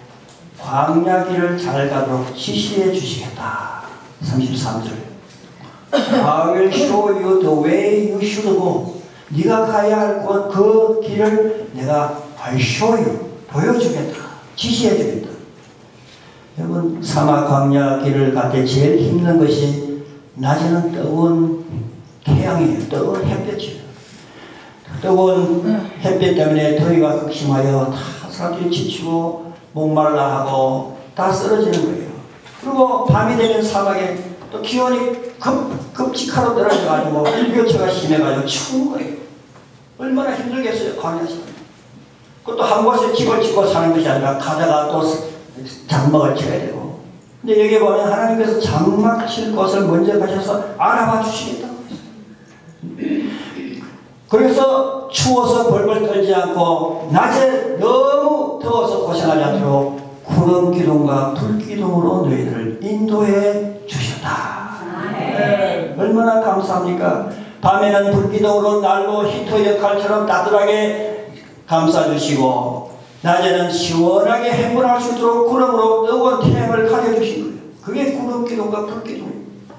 광야길을 잘 가도록 지시해 주시겠다. 33절. I will show you the way you should go. 네가 가야 할 그 길을 내가 I'll show you. 보여주겠다. 지시해 주겠다. 여러분 사막 광야 길을 갈 때 제일 힘든 것이 낮에는 뜨거운 태양이에요. 뜨거운 햇볕이에요. 뜨거운 햇볕 때문에 더위가 극심하여 다 사람들이 지치고 목말라 하고 다 쓰러지는 거예요. 그리고 밤이 되면 사막에 또 기온이 급직하로 떨어져가지고 일교차가 심해가지고 추운 거예요. 얼마나 힘들겠어요, 광야에서. 그것도 한 곳에 집을 짓고 사는 것이 아니라 가다가 또 장막을 쳐야 되고. 근데 여기 보면 하나님께서 장막 칠 곳을 먼저 가셔서 알아봐 주시겠다고 했어요. 그래서 추워서 벌벌 떨지 않고 낮에 너무 더워서 고생하지 않도록 구름 기둥과 불 기둥으로 너희들을 인도해 주셨다. 얼마나 감사합니까? 밤에는 불 기둥으로 날로 히터 역할처럼 따뜻하게 감싸주시고 낮에는 시원하게 행군할 수 있도록 구름으로 뜨거운 태양을 가려주신 거예요. 그게 구름기둥과 불기둥입니다.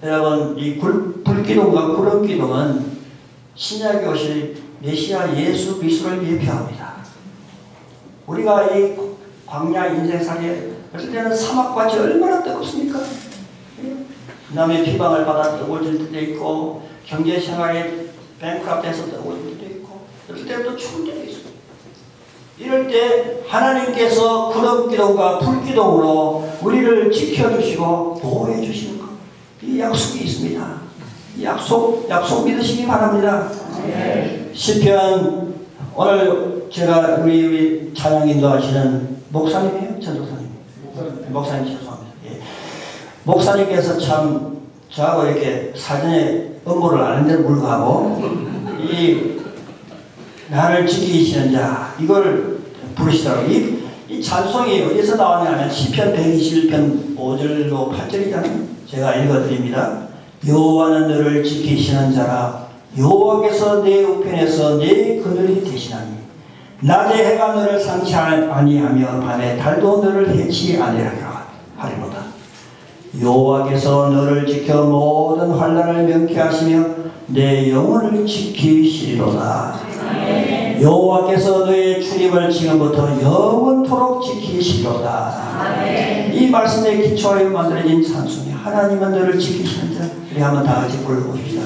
여러분, 이 불기둥과 구름기둥은 신약에 오실 메시아 예수 그리스도를 예표합니다. 우리가 이 광야 인생살이에 어떨 때는 사막같이 얼마나 뜨겁습니까? 남의 비방을 받아 뜨거워질 때도 있고 경제생활에 뱅크랍돼서 뜨거워질 때도 있고 어떨 때는 또 추울 때도 있어요. 이럴 때 하나님께서 구름기둥과 불기둥으로 우리를 지켜주시고 보호해 주시는 것, 이 약속이 있습니다. 이 약속 믿으시기 바랍니다. 시편, 오늘 제가 우리 찬양 인도하시는 목사님이에요? 전도사님? 목사님 죄송합니다. 예. 목사님께서 참 저하고 이렇게 사전에 업무를 아는데 불구하고 이 나를 지키시는 자, 이걸 부르시더라고요. 이 찬송이 어디서 나왔냐면 시편 121편 5절로 8절이잖아요. 제가 읽어드립니다. 여호와는 너를 지키시는 자라. 여호와께서 내 우편에서 내 그늘이 되시나니 낮에 해가 너를 상치 아니하며 밤에 달도 너를 해치 아니하리로다. 여호와께서 너를 지켜 모든 환난을 명쾌하시며 내 영혼을 지키시리로다. 여호와께서 너의 출입을 지금부터 영원토록 지키시리로다. 이 말씀에 기초하여 만들어진 찬송이 하나님은 너를 지키시는 자. 우리 한번 다 같이 불러봅시다.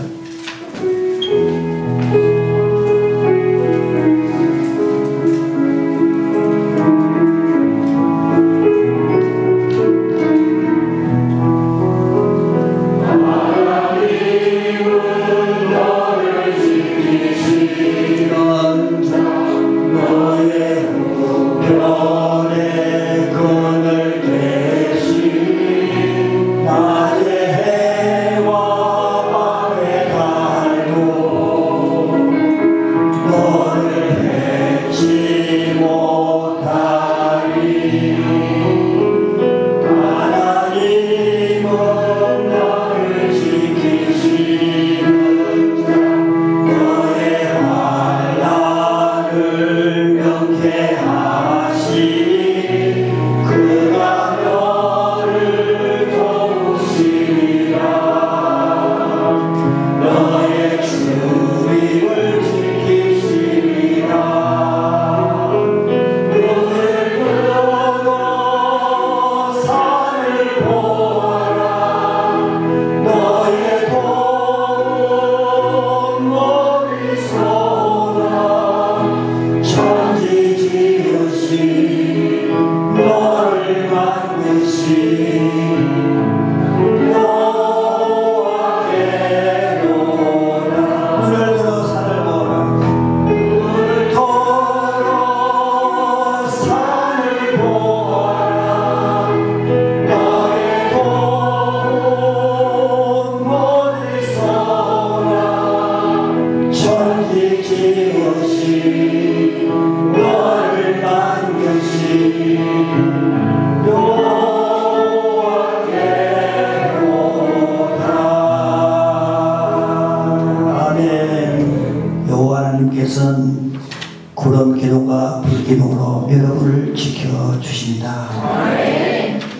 구름기둥과 불기둥으로 여러분을 지켜주십니다.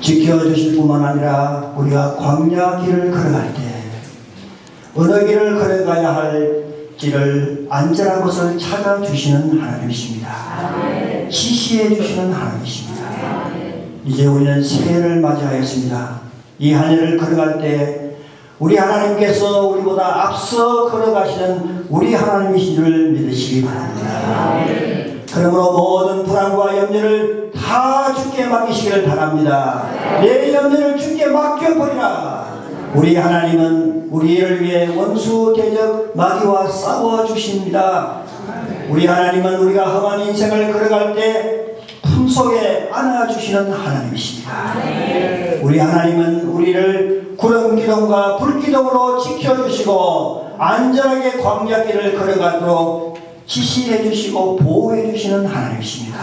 지켜주실 뿐만 아니라 우리가 광야 길을 걸어갈 때 어느 길을 걸어가야 할지를 안전한 곳을 찾아주시는 하나님이십니다. 지시해 주시는 하나님이십니다. 이제 우리는 새해를 맞이하였습니다. 이 한 해를 걸어갈 때 우리 하나님께서 우리보다 앞서 걸어가시는 우리 하나님이신 줄 믿으시기 바랍니다. 그러므로 모든 불안과 염려를 다 주께 맡기시기를 바랍니다. 내 염려를 주께 맡겨버리라. 우리 하나님은 우리를 위해 원수 대적 마귀와 싸워주십니다. 우리 하나님은 우리가 험한 인생을 걸어갈 때 품속에 안아주시는 하나님이십니다. 우리 하나님은 우리를 구름기둥과 불기둥으로 지켜주시고 안전하게 광야길을 걸어가도록 지시해 주시고 보호해 주시는 하나님이십니다.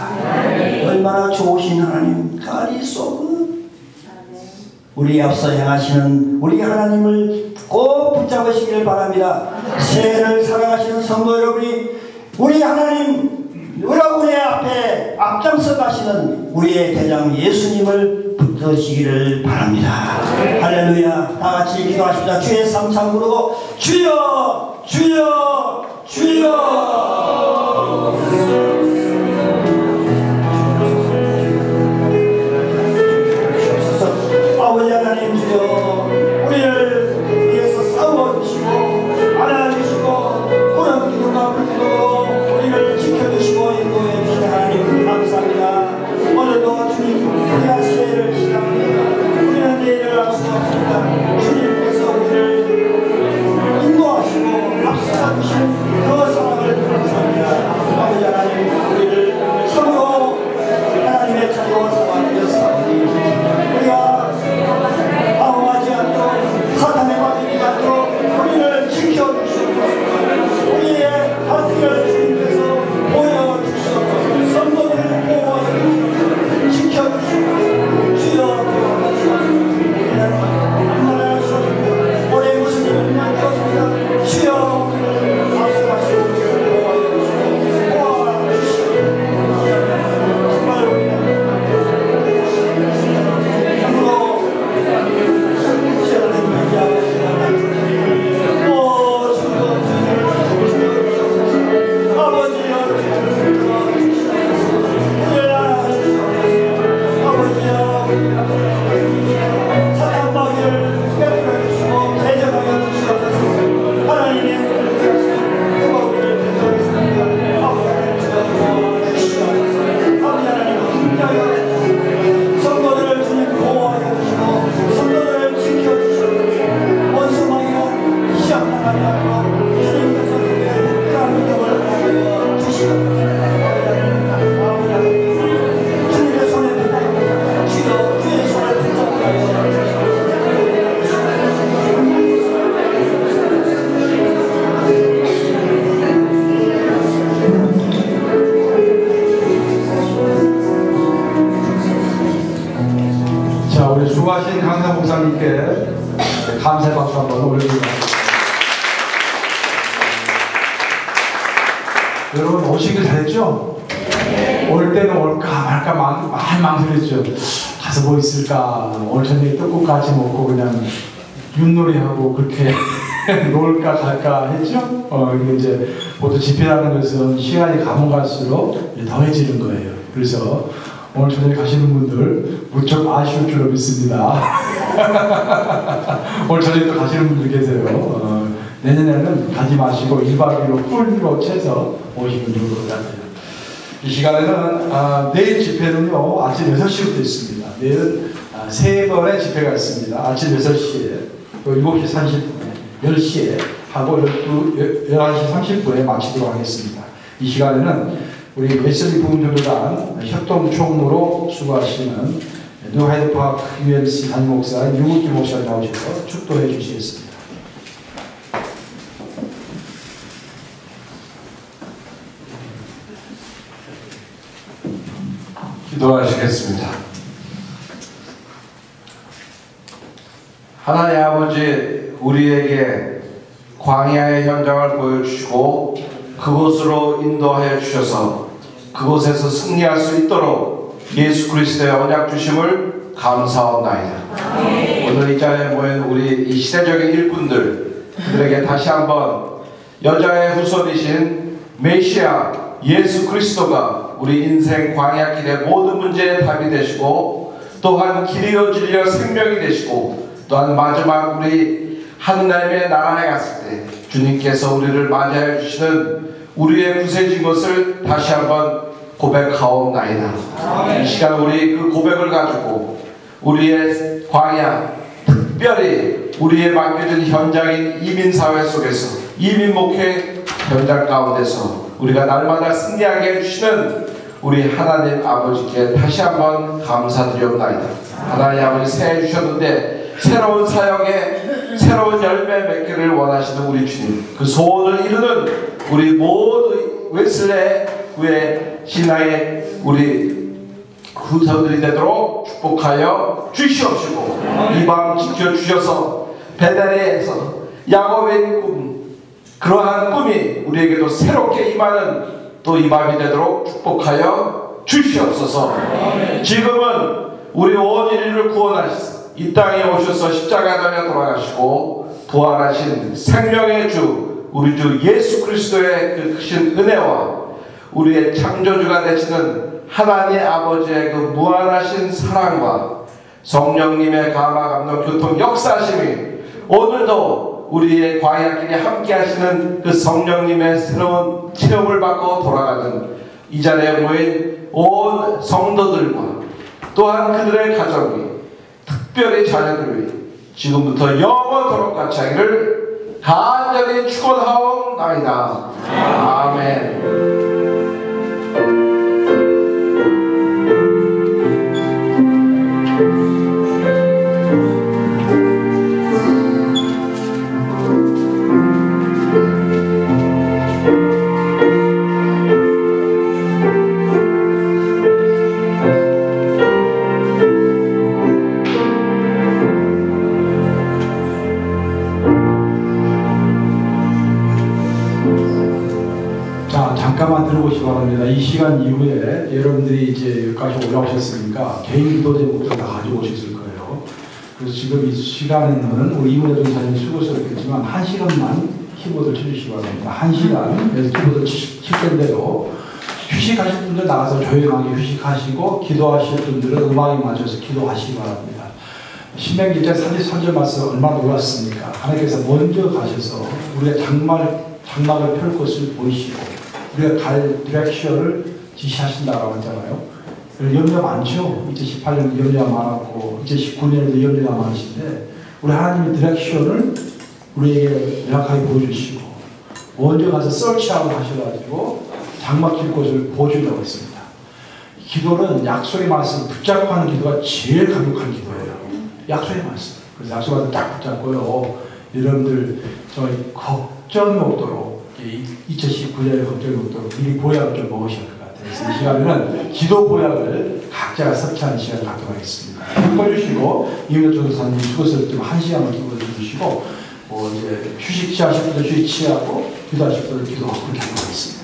얼마나 좋으신 하나님. God is so good. 우리 앞서 향하시는 우리 하나님을 꼭 붙잡으시기를 바랍니다. 새해를 살아가시는 성도 여러분이 우리 하나님 여러분의 앞에 앞장서 가시는 우리의 대장 예수님을 붙드시기를 바랍니다. 할렐루야. 다 같이 기도하십시다. 주의 삼창 부르고 주여 주여 주여. 아버지 하나님 주여 우리를 위해서 싸워주시고 안아주시고 오늘 기도가 불고 우리를 지켜주시고 인도해 주신 하나님 감사합니다. 오늘도 주님 귀한 새해를 시작합니다. 우리는 내일을 알 수 없습니다. 주님께서 우리를 인도하시고 앞서가 주신 그 사랑을 감사합니다. 아버지 하나님 우리를 참으로 하나님의 자녀와 삼아주셨사오니 우리가 방황하지 않도록 사탄의 마귀지 않도록 우리를 지켜주시옵소서. 우리의 앞길을 주님께서 보여주시옵소서. 성도들을 보호하여 지켜주시옵소서. 주여 우리는 만날 수 없습니다. 올해 무슨 일을 만들었습니다. 주여 우리를 앞서가시고 우리를 보호하여 주시옵소서. 정말 우리는 성도들을 주님 보호하여 주시고 성도들을 지켜주시고 원수마귀가 시험당하지 않고 주님께서 그의 그런 믿음을 보여 주시고 주님의 손에 붙잡고 주의 손을 붙잡고 자, 우리 수고하신 강사 목사님께 감사의 박수 한번 올려드립니다. 여러분 오시길 잘했죠? 올 때는 올까 말까 많이 망설였죠. 가서 뭐 있을까? 올 저녁에 떡국 같이 먹고 그냥 윷놀이하고 그렇게 놀까 갈까 했죠? 이게 이제 보통 집회라는 것은 시간이 가면 갈수록 더해지는 거예요. 그래서 오늘 저녁에 가시는 분들 무척 아쉬울 줄로 믿습니다. 오늘 저녁에 또 가시는 분들 계세요. 내년에는 가지 마시고 1박 2일로 풀로 채서 오시면 좋을 것 같아요. 이 시간에는 내일 집회는요 아침 6시부터 있습니다. 내일은 3번의 집회가 있습니다. 아침 6시에 또 7시 30분에 10시에 하고 11시 30분에 마치도록 하겠습니다. 이 시간에는 우리 웨슬리 부흥교도단 협동총무로 수고하시는 뉴하이드파크 UMC 담임목사 유국기 목사님 나오셔서 축도해 주시겠습니다. 기도하시겠습니다. 하나님 아버지, 우리에게 광야의 현장을 보여주시고 그곳으로 인도하여 주셔서 그곳에서 승리할 수 있도록 예수 그리스도의 언약 주심을 감사하옵나이다. 오늘 이 자리에 모인 우리 이 시대적인 일꾼들에게 다시 한번 여자의 후손이신 메시아 예수 그리스도가 우리 인생 광야길의 모든 문제의 답이 되시고 또한 길이요 진리요 생명이 되시고 또한 마지막 우리 하나님의 나라에 갔을 때 주님께서 우리를 맞이해 주시는 우리의 구세진 것을 다시 한번 고백하옵나이다. 이 시간 우리 그 고백을 가지고 우리의 광야, 특별히 우리의 맡겨진 현장인 이민사회 속에서 이민목회 현장 가운데서 우리가 날마다 승리하게 해주시는 우리 하나님 아버지께 다시 한번 감사드리옵나이다. 하나님 아버지 새해 주셨는데 새로운 사역에 새로운 열매 맺기를 원하시는 우리 주님, 그 소원을 이루는 우리 모두 웨슬레의 신앙의 우리 후손들이 되도록 축복하여 주시옵시고 이 밤 지켜주셔서 베델에서 야곱의 꿈 그러한 꿈이 우리에게도 새롭게 임하는 또 이 밤이 되도록 축복하여 주시옵소서. 지금은 우리 온 인류를 구원하시사 이 땅에 오셔서 십자가에 돌아가시고 부활하신 생명의 주 우리 주 예수 그리스도의 그 크신 은혜와 우리의 창조주가 되시는 하나님 아버지의 그 무한하신 사랑과 성령님의 감화 감동 교통 역사심이 오늘도 우리의 광야길에 함께 하시는 그 성령님의 새로운 체험을 받고 돌아가는 이 자리에 모인 온 성도들과 또한 그들의 가정이 특별히 자녀들이 지금부터 영원토록 같이 하기를 간절히 축원하옵나이다. 아멘. 잠깐만 들어보시기 바랍니다. 이 시간 이후에 여러분들이 이제 여기까지 올라오셨으니까 개인 기도 제목들 다 가지고 오셨을 거예요. 그래서 지금 이 시간에는 우리 이문혜 전사님이 수고스럽겠지만 1시간만 키보드를 쳐주시기 바랍니다. 1시간 그래서 키보드 칠 텐데요. 휴식하실 분들 나가서 조용하게 휴식하시고 기도하실 분들은 음악에 맞춰서 기도하시기 바랍니다. 신명기 1장 33절 말씀 얼마나 놀랐습니까? 하나님께서 먼저 가셔서 우리가 장막을 펼 것을 보이시고 우리가 갈 디렉션을 지시하신다고 했잖아요. 염려 많죠. 2018년 염려가 많았고 2019년에도 염려가 많으신데 우리 하나님의 디렉션을 우리에게 명확하게 보여주시고 먼저 가서 서치하고 하셔가지고 장막 칠 곳을 보여준다고 했습니다. 기도는 약속의 말씀을 붙잡고 하는 기도가 제일 강력한 기도예요. 약속의 말씀. 그래서 약속의 말씀 딱 붙잡고요. 여러분들 저희 걱정이 없도록 2019년에 걱정이 없도록 미리 보약을 좀 먹으셔야 할 것 같아요. 그래서 이 시간에는 기도 보약을 각자가 섭취하는 시간을 갖도록 하겠습니다. 바꿔주시고 이문혜 전사님 수고스럽 좀 1시간을 기도해 주시고 이제 휴식 취하실 분들 휴식 취하고 기도하실 분들 기도하고 그렇게 하도록 하겠습니다.